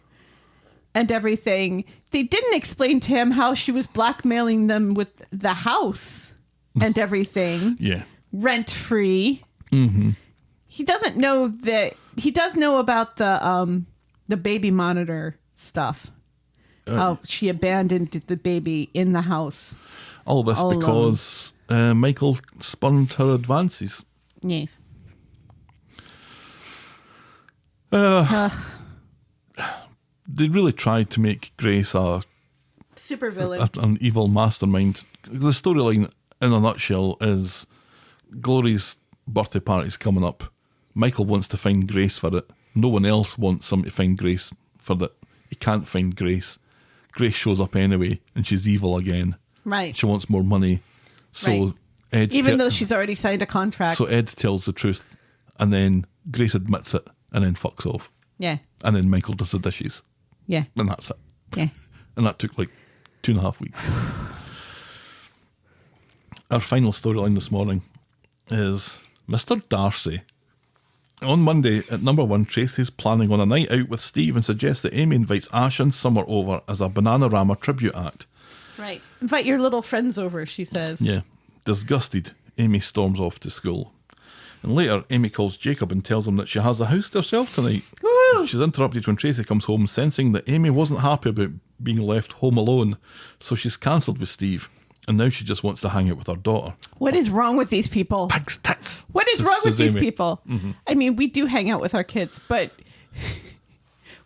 and everything. They didn't explain to him how she was blackmailing them with the house and everything. Yeah. Rent free. Mm-hmm. He doesn't know that. He does know about the baby monitor stuff. How she abandoned the baby in the house. All this all because Michael spurned her advances. Yes. They really tried to make Grace Super villain. an evil mastermind. The storyline, in a nutshell, is Glory's birthday party's coming up. Michael wants to find Grace for it. No one else wants him to find Grace for that. He can't find Grace. Grace shows up anyway, and she's evil again. Right. She wants more money. So Right. Ed, Even though she's already signed a contract. so Ed tells the truth, and then Grace admits it, and then fucks off, Yeah. and then Michael does the dishes, Yeah. and that's it. Yeah. And that took like 2.5 weeks. Our final storyline this morning is Mr. Darcy. On Monday at number 1, Tracy's planning on a night out with Steve and suggests that Amy invites Ash and Summer over as a Bananarama tribute act. Right. Invite your little friends over, she says. Yeah. Disgusted, Amy storms off to school. And later, Amy calls Jacob and tells him that she has the house to herself tonight. Woo! She's interrupted when Tracy comes home, sensing that Amy wasn't happy about being left home alone, so she's cancelled with Steve, and now she just wants to hang out with her daughter. What is wrong with these people? Pigs tits! What is wrong with says these Amy. people? I mean, we do hang out with our kids, but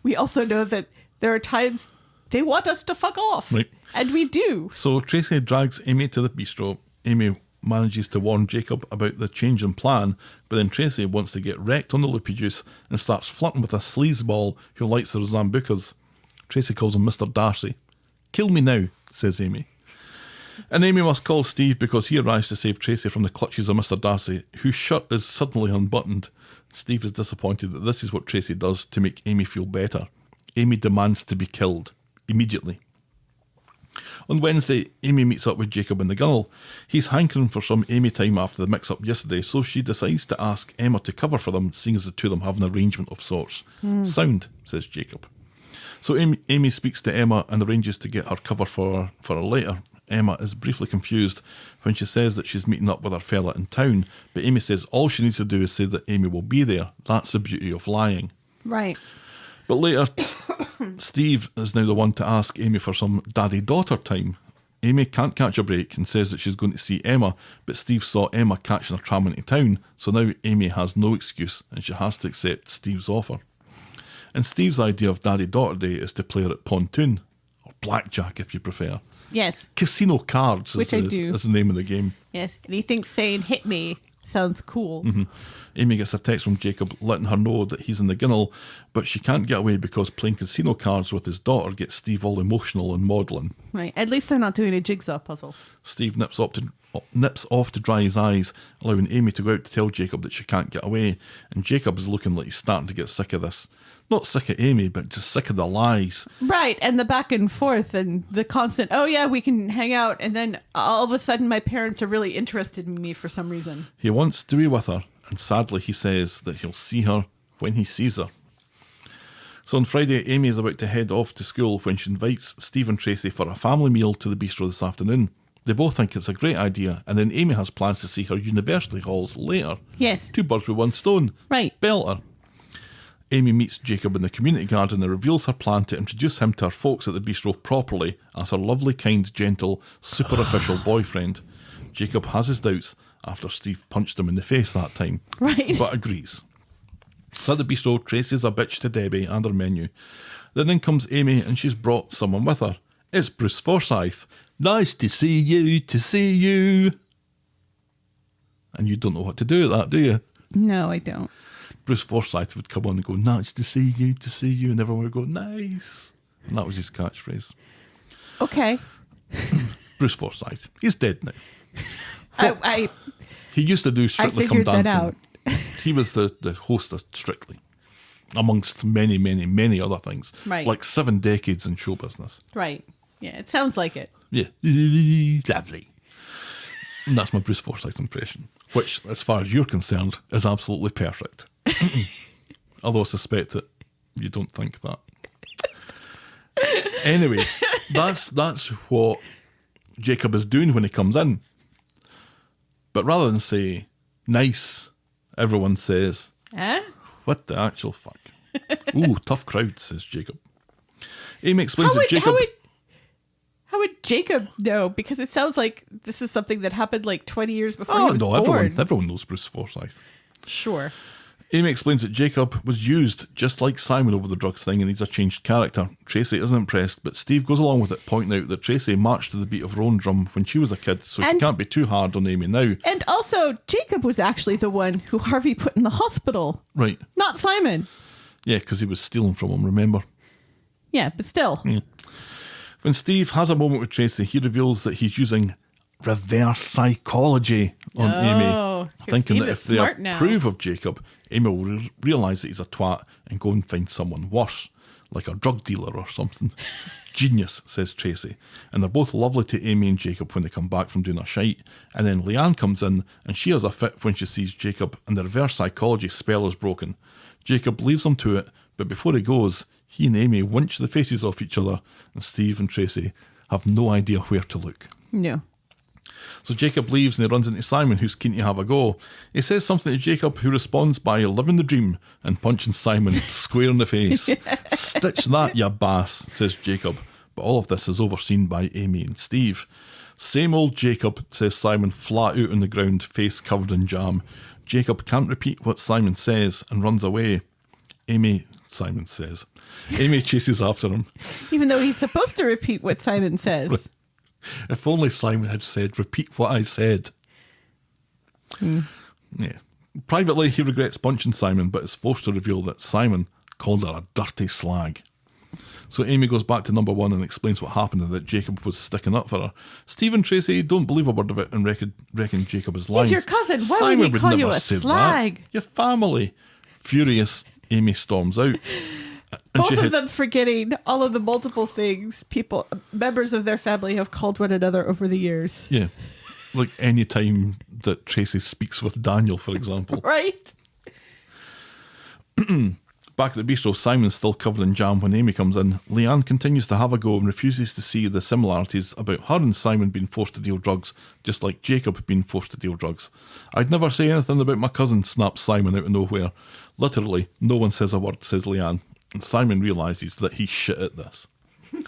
we also know that there are times they want us to fuck off. Right. And we do. So Tracy drags Amy to the bistro. Amy manages to warn Jacob about the change in plan, but then Tracy wants to get wrecked on the loopy juice and starts flirting with a sleazeball who likes her Zambucas. Tracy calls him Mr. Darcy. Kill me now, says Amy. And Amy must call Steve because he arrives to save Tracy from the clutches of Mr. Darcy, whose shirt is suddenly unbuttoned. Steve is disappointed that this is what Tracy does to make Amy feel better. Amy demands to be killed immediately. On Wednesday, Amy meets up with Jacob in the Gunnel. He's hankering for some Amy time after the mix-up yesterday, so she decides to ask Emma to cover for them, seeing as the two of them have an arrangement of sorts. Sound, says Jacob. So Amy speaks to Emma and arranges to get her cover for her later. Emma is briefly confused when she says that she's meeting up with her fella in town, but Amy says all she needs to do is say that Amy will be there. That's the beauty of lying. Right. But later, Steve is now the one to ask Amy for some daddy-daughter time. Amy can't catch a break and says that she's going to see Emma, but Steve saw Emma catching a tram into town, so now Amy has no excuse and she has to accept Steve's offer. And Steve's idea of daddy-daughter day is to play her at pontoon, or blackjack if you prefer. Yes. Casino cards Which I do. is the name of the game. Yes. And he thinks saying hit me sounds cool. Amy gets a text from Jacob letting her know that he's in the Gunnel, but she can't get away because playing casino cards with his daughter gets Steve all emotional and maudlin. Right. At least they're not doing a jigsaw puzzle. Steve nips off to dry his eyes, allowing Amy to go out to tell Jacob that she can't get away, and Jacob is looking like he's starting to get sick of this. Not sick of Amy, but just sick of the lies. Right. And the back and forth and the constant, oh yeah, we can hang out. And then all of a sudden my parents are really interested in me for some reason. He wants to be with her, and sadly he says that he'll see her when he sees her. So on Friday, Amy is about to head off to school when she invites Steve and Tracy for a family meal to the bistro this afternoon. They both think it's a great idea, and then Amy has plans to see her university halls later. Yes. 2 birds with 1 stone. Right. Belter. Amy meets Jacob in the community garden and reveals her plan to introduce him to her folks at the bistro properly as her lovely, kind, gentle, super official boyfriend. Jacob has his doubts after Steve punched him in the face that time, Right. but agrees. So at the bistro, Tracy's a bitch to Debbie and her menu. Then in comes Amy and she's brought someone with her. It's Bruce Forsyth. Nice to see you. And you don't know what to do with that, do you? No, I don't. Bruce Forsyth would come on and go, nice to see you, and everyone would go, nice. And that was his catchphrase. Okay. Bruce Forsyth. He's dead now. I He used to do Strictly Come figured that Dancing. out. He was the host of Strictly, amongst many, many, many other things. Right. Like 7 decades in show business. Right. Yeah, it sounds like it. Yeah. Lovely. And that's my Bruce Forsyth impression, which, as far as you're concerned, is absolutely perfect. Although I suspect that you don't think that. Anyway, that's what Jacob is doing when he comes in. But rather than say, nice, everyone says, Huh? what the actual fuck? Ooh, tough crowd, says Jacob. Amy explains that Jacob... How would Jacob know? Because it sounds like this is something that happened like 20 years before he Oh, was no, born. everyone knows Bruce Forsyth. Sure. Amy explains that Jacob was used just like Simon over the drugs thing and he's a changed character. Tracy isn't impressed, but Steve goes along with it, pointing out that Tracy marched to the beat of her own drum when she was a kid, so she can't be too hard on Amy now. And also, Jacob was actually the one who Harvey put in the hospital. Right. Not Simon. Yeah, because he was stealing from him, remember? Yeah, but still. When Steve has a moment with Tracy, he reveals that he's using reverse psychology on Amy, thinking Steve that is if they smart now. approve of Jacob, Amy will realise that he's a twat and go and find someone worse, like a drug dealer or something. Genius, says Tracy. And they're both lovely to Amy and Jacob when they come back from doing a shite. And then Leanne comes in and she has a fit when she sees Jacob and the reverse psychology spell is broken. Jacob leaves them to it, but before he goes, he and Amy winch the faces off each other and Steve and Tracy have no idea where to look. No. So Jacob leaves and he runs into Simon, who's keen to have a go. He says something to Jacob, who responds by living the dream and punching Simon square in the face. Stitch that, ya bass, says Jacob. But all of this is overseen by Amy and Steve. Same old Jacob, says Simon, flat out on the ground, face covered in jam. Jacob can't repeat what Simon says and runs away. Simon says. Amy chases after him. Even though he's supposed to repeat what Simon says. Right. If only Simon had said, repeat what I said. Yeah. Privately, he regrets punching Simon, but is forced to reveal that Simon called her a dirty slag. So Amy goes back to number 1 and explains what happened and that Jacob was sticking up for her. Steve and Tracy don't believe a word of it and reckon Jacob is lying. He's your cousin. Why Simon would he call you never a say slag? That. Your family. Furious, Amy storms out. And Both of them forgetting all of the multiple things members of their family have called one another over the years. Yeah. Like any time that Tracy speaks with Daniel, for example. Right? Back at the bistro, Simon's still covered in jam when Amy comes in. Leanne continues to have a go and refuses to see the similarities about her and Simon being forced to deal drugs, just like Jacob being forced to deal drugs. I'd never say anything about my cousin, snaps Simon out of nowhere. Literally, no one says a word, says Leanne. And Simon realises that he's shit at this.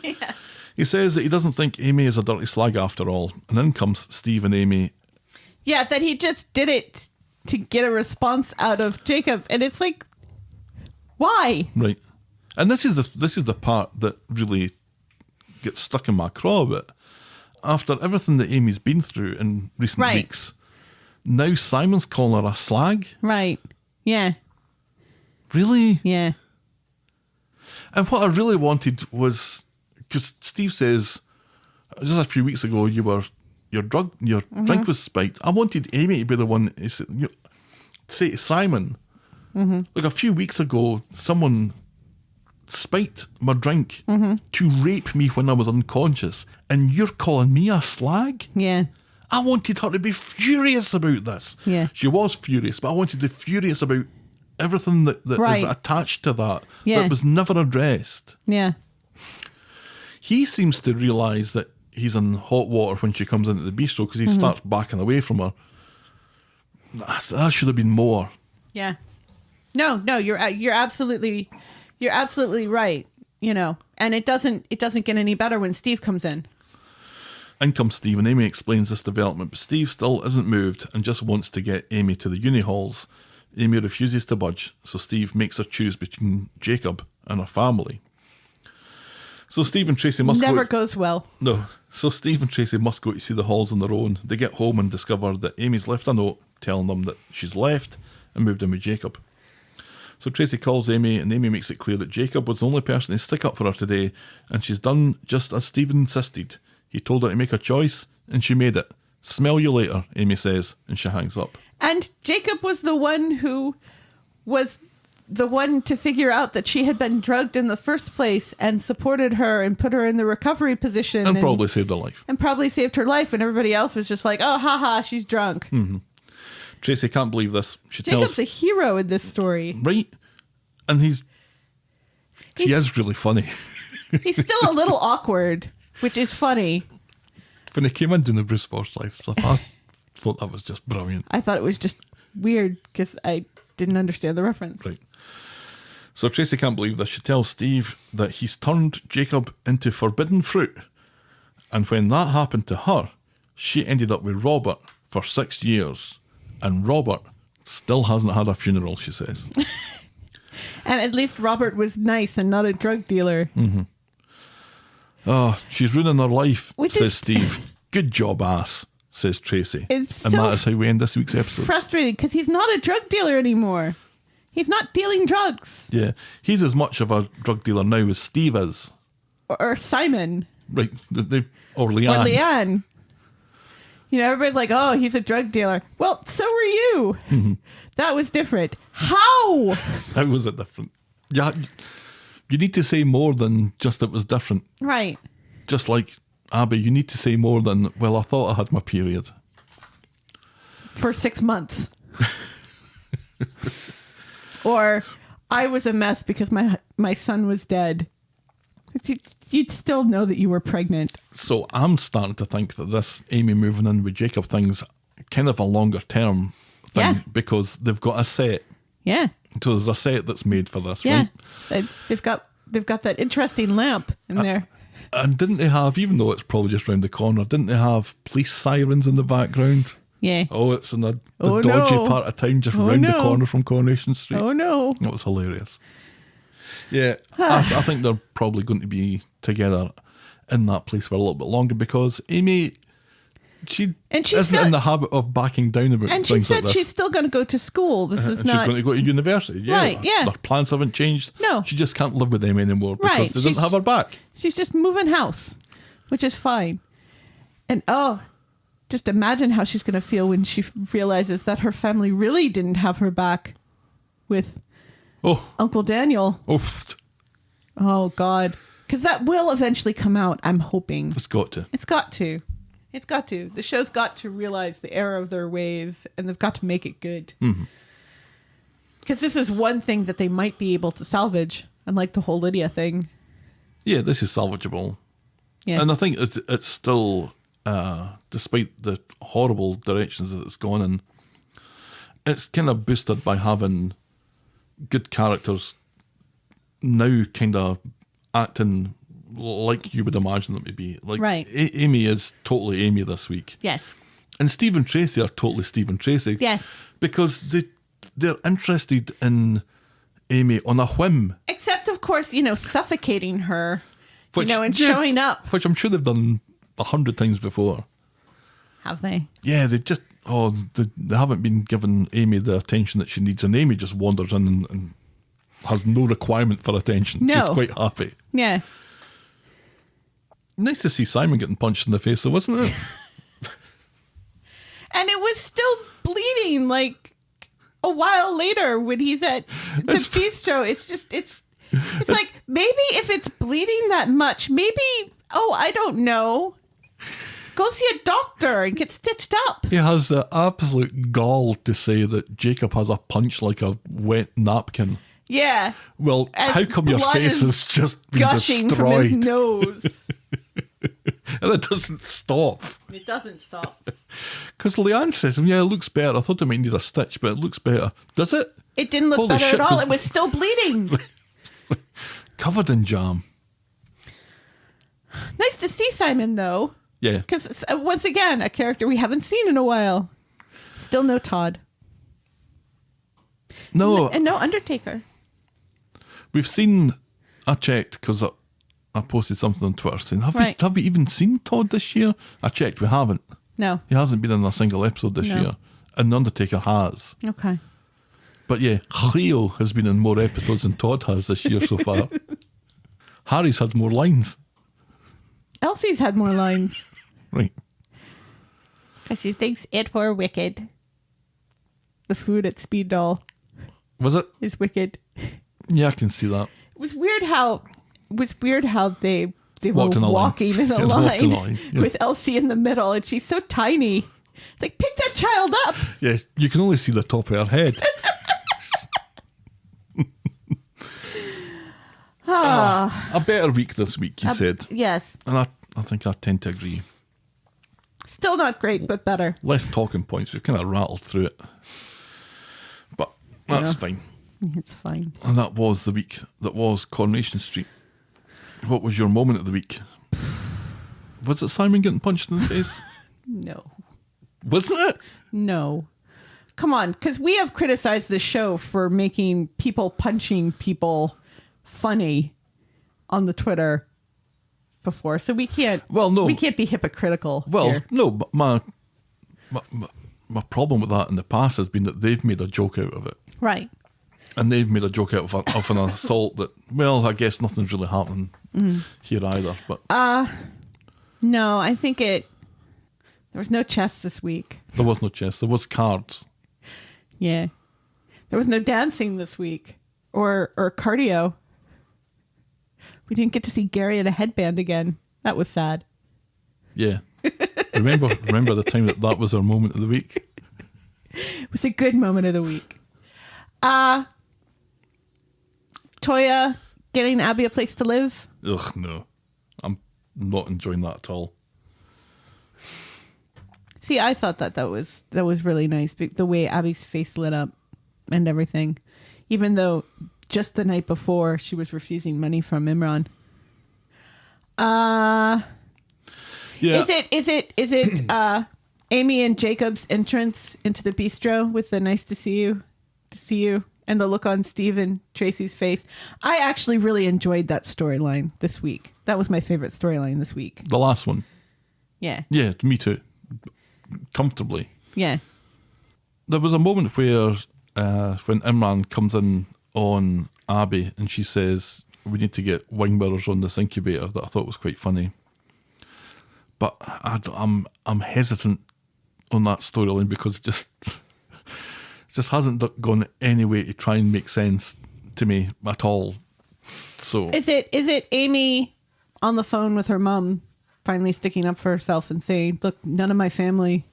Yes. He says that he doesn't think Amy is a dirty slag after all. And in comes Steve and Amy. Yeah, that he just did it to get a response out of Jacob. And it's like, why? Right. And this is the part that really gets stuck in my craw a bit. After everything that Amy's been through in recent weeks, now Simon's calling her a slag? Right. Yeah. Really? Yeah. And what I really wanted was, because Steve says, just a few weeks ago, your drink was spiked. I wanted Amy to be the one to say to Simon, like a few weeks ago, someone spiked my drink to rape me when I was unconscious, and you're calling me a slag? Yeah. I wanted her to be furious about this. Yeah. She was furious, but I wanted to be furious about everything that is attached to that that was never addressed. Yeah. He seems to realise that he's in hot water when she comes into the bistro because he starts backing away from her. That should have been more. Yeah. No, you're absolutely right. You know, and it doesn't get any better when Steve comes in. In comes Steve, and Amy explains this development, but Steve still isn't moved and just wants to get Amy to the uni halls. Amy refuses to budge, so Steve makes her choose between Jacob and her family. So Steve and Tracy must Never goes well. No. So Steve and Tracy must go to see the halls on their own. They get home and discover that Amy's left a note telling them that she's left and moved in with Jacob. So Tracy calls Amy, and Amy makes it clear that Jacob was the only person to stick up for her today, and she's done just as Stephen insisted. He told her to make a choice, and she made it. Smell you later, Amy says, and she hangs up. And Jacob was the one who was the one to figure out that she had been drugged in the first place and supported her and put her in the recovery position. And probably saved her life. And probably saved her life. And everybody else was just like, oh, haha, she's drunk. Mm-hmm. Tracy can't believe this. Jacob's a hero in this story. Right? And he is really funny. He's still a little awkward, which is funny. When he came in doing the Bruce Forsyth stuff, I thought that was just brilliant. I thought it was just weird because I didn't understand the reference. Right. So Tracy can't believe this. She tells Steve that he's turned Jacob into forbidden fruit. And when that happened to her, she ended up with Robert for 6 years. And Robert still hasn't had a funeral, she says. And at least Robert was nice and not a drug dealer. Mm-hmm. Oh, she's ruining her life, Which says is Steve. Good job, ass, says Tracy. It's and so that is how we end this week's episode. Frustrating because he's not a drug dealer anymore. He's not dealing drugs. Yeah, he's as much of a drug dealer now as Steve is. Or Simon. Right, or Leanne. Or Leanne. You know, everybody's like, oh, he's a drug dealer. Well, so were you. Mm-hmm. That was different. How? How was it different? Yeah, you need to say more than just it was different. Right. Just like Abby, you need to say more than, well, I thought I had my period. For 6 months. Or I was a mess because my son was dead. You'd still know that you were pregnant. So I'm starting to think that this Amy moving in with Jacob thing's kind of a longer term thing because they've got a set. Yeah. So there's a set that's made for this, yeah. right? They've got that interesting lamp in there. And didn't they have, even though it's probably just round the corner, didn't they have police sirens in the background? Yeah. Oh, it's in the dodgy part of town just round the corner from Coronation Street. Oh, no. That was hilarious. Yeah, I think they're probably going to be together in that place for a little bit longer because Amy, she isn't in the habit of backing down about and things she like said this. she's still going to go to school. This is and not... she's going to go to university. Yeah, Right, yeah. Their plans haven't changed. No. She just can't live with them anymore because Right, they didn't have her back. She's just moving house, which is fine. And just imagine how she's going to feel when she realizes that her family really didn't have her back with Uncle Daniel. Oh, God. Because that will eventually come out, I'm hoping. It's got to. It's got to. It's got to. The show's got to realize the error of their ways, and they've got to make it good. Because this is one thing that they might be able to salvage, unlike the whole Lydia thing. Yeah, this is salvageable. Yeah. And I think it's still, despite the horrible directions that it's gone in, it's kind of boosted by having good characters now kind of acting like you would imagine them to be. Like, right. Amy is totally Amy this week. Yes. And Steve and Tracy are totally Steve and Tracy. Yes. Because they're interested in Amy on a whim. Except, of course, suffocating her, and yeah, showing up. Which I'm sure they've done 100 times before. Have they? Yeah, they just, they haven't been giving Amy the attention that she needs. And Amy just wanders in and has no requirement for attention. No. She's quite happy. Yeah. Nice to see Simon getting punched in the face, though, wasn't it? And it was still bleeding, like, a while later when he's at the bistro. It's like, maybe if it's bleeding that much, I don't know. Go see a doctor and get stitched up. He has the absolute gall to say that Jacob has a punch like a wet napkin. Yeah. Well, how come your face has just been gushing destroyed? from his nose. And it doesn't stop. It doesn't stop. Because Leanne says, yeah, it looks better. I thought it might need a stitch, but it looks better. Does it? It didn't look Holy better shit, at all. 'cause- It was still bleeding. Covered in jam. Nice to see Simon, though. Yeah. Because, once again, a character we haven't seen in a while. Still no Todd. No. And no Undertaker. We've seen, I checked because I posted something on Twitter saying, have we even seen Todd this year? I checked, we haven't. No. He hasn't been in a single episode this year. And The Undertaker has. Okay. But yeah, Cleo has been in more episodes than Todd has this year so far. Harry's had more lines. Elsie's had more lines. Right. Because she thinks it were wicked. The food at Speed Doll Was it? is wicked. Yeah, I can see that. It was weird how they were Walked in a line. walking in a Yeah, walked in a line line, yeah. with Elsie in the middle, and she's so tiny. It's like, pick that child up. Yeah, you can only see the top of her head. A better week this week, you said. Yes. And I think I tend to agree. Still not great, but better. Less talking points. We've kind of rattled through it. But that's fine. It's fine. And that was the week that was Coronation Street. What was your moment of the week? Was it Simon getting punched in the face? No. Wasn't it? No. Come on, because we have criticized the show for making people punching people funny on the Twitter before, so we can't. Well, no. we can't be hypocritical. Well, here. no, but my problem with that in the past has been that they've made a joke out of it. Right. And they've made a joke out of an assault that, well, I guess nothing's really happening here either. But No, I think there was no chess this week. there was no chess. There was cards. Yeah. There was no dancing this week or cardio. We didn't get to see Gary in a headband again. That was sad. Yeah. Remember the time that was our moment of the week? It was a good moment of the week. Toyah getting Abby a place to live. Ugh, no. I'm not enjoying that at all. See, I thought that was really nice. The way Abby's face lit up and everything. Even though just the night before she was refusing money from Imran. Yeah. Is it Amy and Jacob's entrance into the bistro with the nice to see you and the look on Steve and Tracy's face? I actually really enjoyed that storyline this week. That was my favorite storyline this week. The last one. Yeah. Yeah, me too. Comfortably. Yeah. There was a moment where when Imran comes in on Abby and she says, we need to get wing mirrors on this incubator, that I thought was quite funny. But I'm hesitant on that storyline because it just hasn't gone any way to try and make sense to me at all. So Is it Amy on the phone with her mom finally sticking up for herself and saying, look, none of my family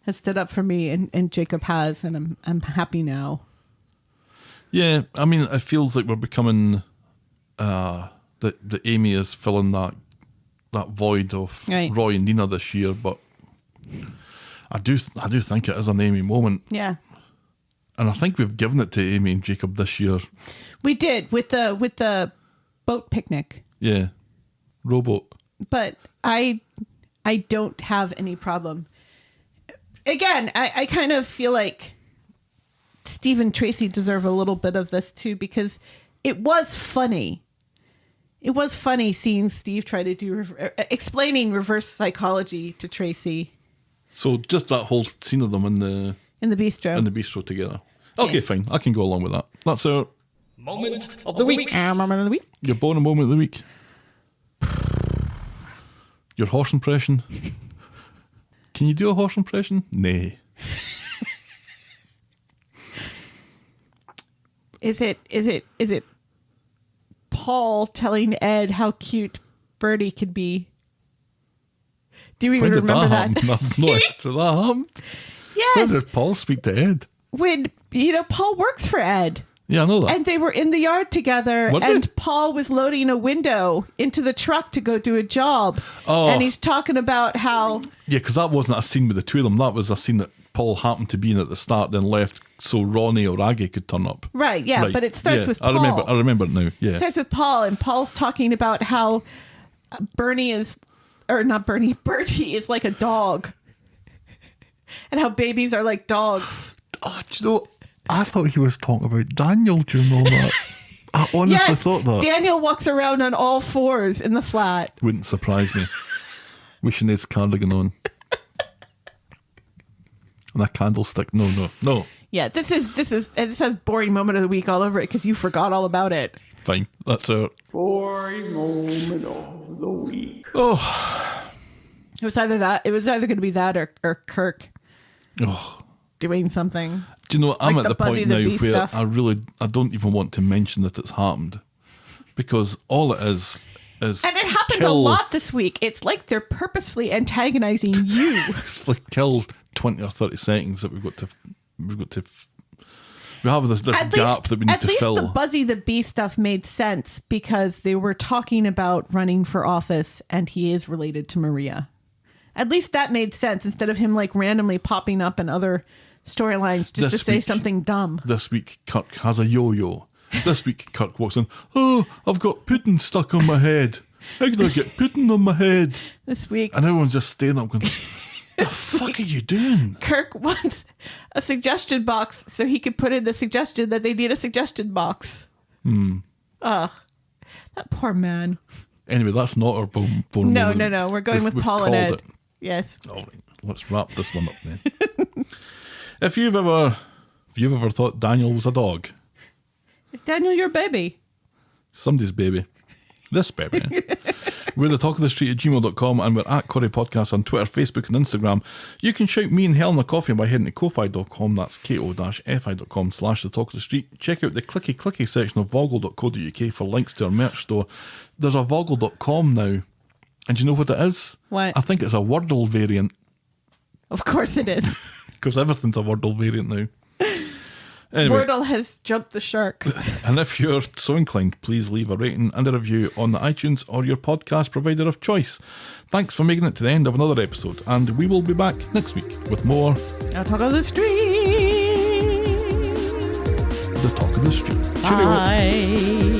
has stood up for me and Jacob has, and I'm happy now. yeah, I mean, it feels like we're becoming that Amy is filling that void of Right. Roy and Nina this year, but I do think it is an Amy moment. Yeah. And I think we've given it to Amy and Jacob this year. We did with the boat picnic. Yeah. Rowboat. But I don't have any problem. Again, I kind of feel like Steve and Tracy deserve a little bit of this too, because it was funny. It was funny seeing Steve try to do explaining reverse psychology to Tracy So just that whole scene of them in the bistro. together. Okay, Yeah. fine. I can go along with that. That's our Moment of the week. Moment of the week. your bonus moment of the week. Your horse impression. Can you do a horse impression? Nay. Is it Paul telling Ed how cute Bertie could be? Do we When did remember that? happen? I've no idea that happened. When Yes. did Paul speak to Ed? When, Paul works for Ed. Yeah, I know that. And they were in the yard together, Were they? and Paul was loading a window into the truck to go do a job. Oh. And he's talking about how, Yeah, because that wasn't a scene with the two of them. That was a scene that Paul happened to be in at the start, then left so Ronnie or Aggie could turn up. right, yeah, Right, but it starts yeah, with I Paul. remember it now. Yeah. It starts with Paul, and Paul's talking about how Bertie is like a dog. And how babies are like dogs. Oh, do you know, I thought he was talking about Daniel. Do you know that? I honestly thought that. Daniel walks around on all fours in the flat. Wouldn't surprise me. Wishing his cardigan on. And a candlestick. No. Yeah, this has boring moment of the week all over it because you forgot all about it. Fine, that's it. Boring moment of the week. Oh, It was either going to be that or Kirk oh. doing something. Do you know, I'm Like at the the point Buzzy now the Bee where stuff. I don't even want to mention that it's happened. Because all it is And it happened a lot this week. It's like they're purposefully antagonizing you. It's like kill 20 or 30 seconds that we have this gap that we need to fill. At least the Buzzy the Bee stuff made sense because they were talking about running for office and he is related to Maria. At least that made sense instead of him like randomly popping up in other storylines just to say something dumb. This week, Kirk has a yo-yo. This week, Kirk walks in, oh, I've got pudding stuck on my head. How did I get pudding on my head? This week, And everyone's just staring up going, the fuck are you doing? Kirk wants a suggestion box so he could put in the suggestion that they need a suggestion box. That poor man. Anyway, that's not our bone No. moment. We're going with We've Paul and called Ed. it. Yes. All right, let's wrap this one up then. If you've ever thought Daniel was a dog, Is Daniel your baby? somebody's baby, this baby. We're the talk of the street at gmail.com and we're at Corrie Podcast on Twitter, Facebook and Instagram. You can shout me and Helen a coffee by heading to ko-fi.com, that's ko-fi.com/the talk of the street. Check out the clicky section of voggle.co.uk for links to our merch store. There's a voggle.com now. And do you know what it is? What? I think it's a Wordle variant, Of course it is. because everything's a Wordle variant now. Anyway, Wordle has jumped the shark. and if you're so inclined, please leave a rating and a review on the iTunes or your podcast provider of choice. Thanks for making it to the end of another episode, and we will be back next week with more Now talk of the street. The Talk of the Street. Cheerio. Bye.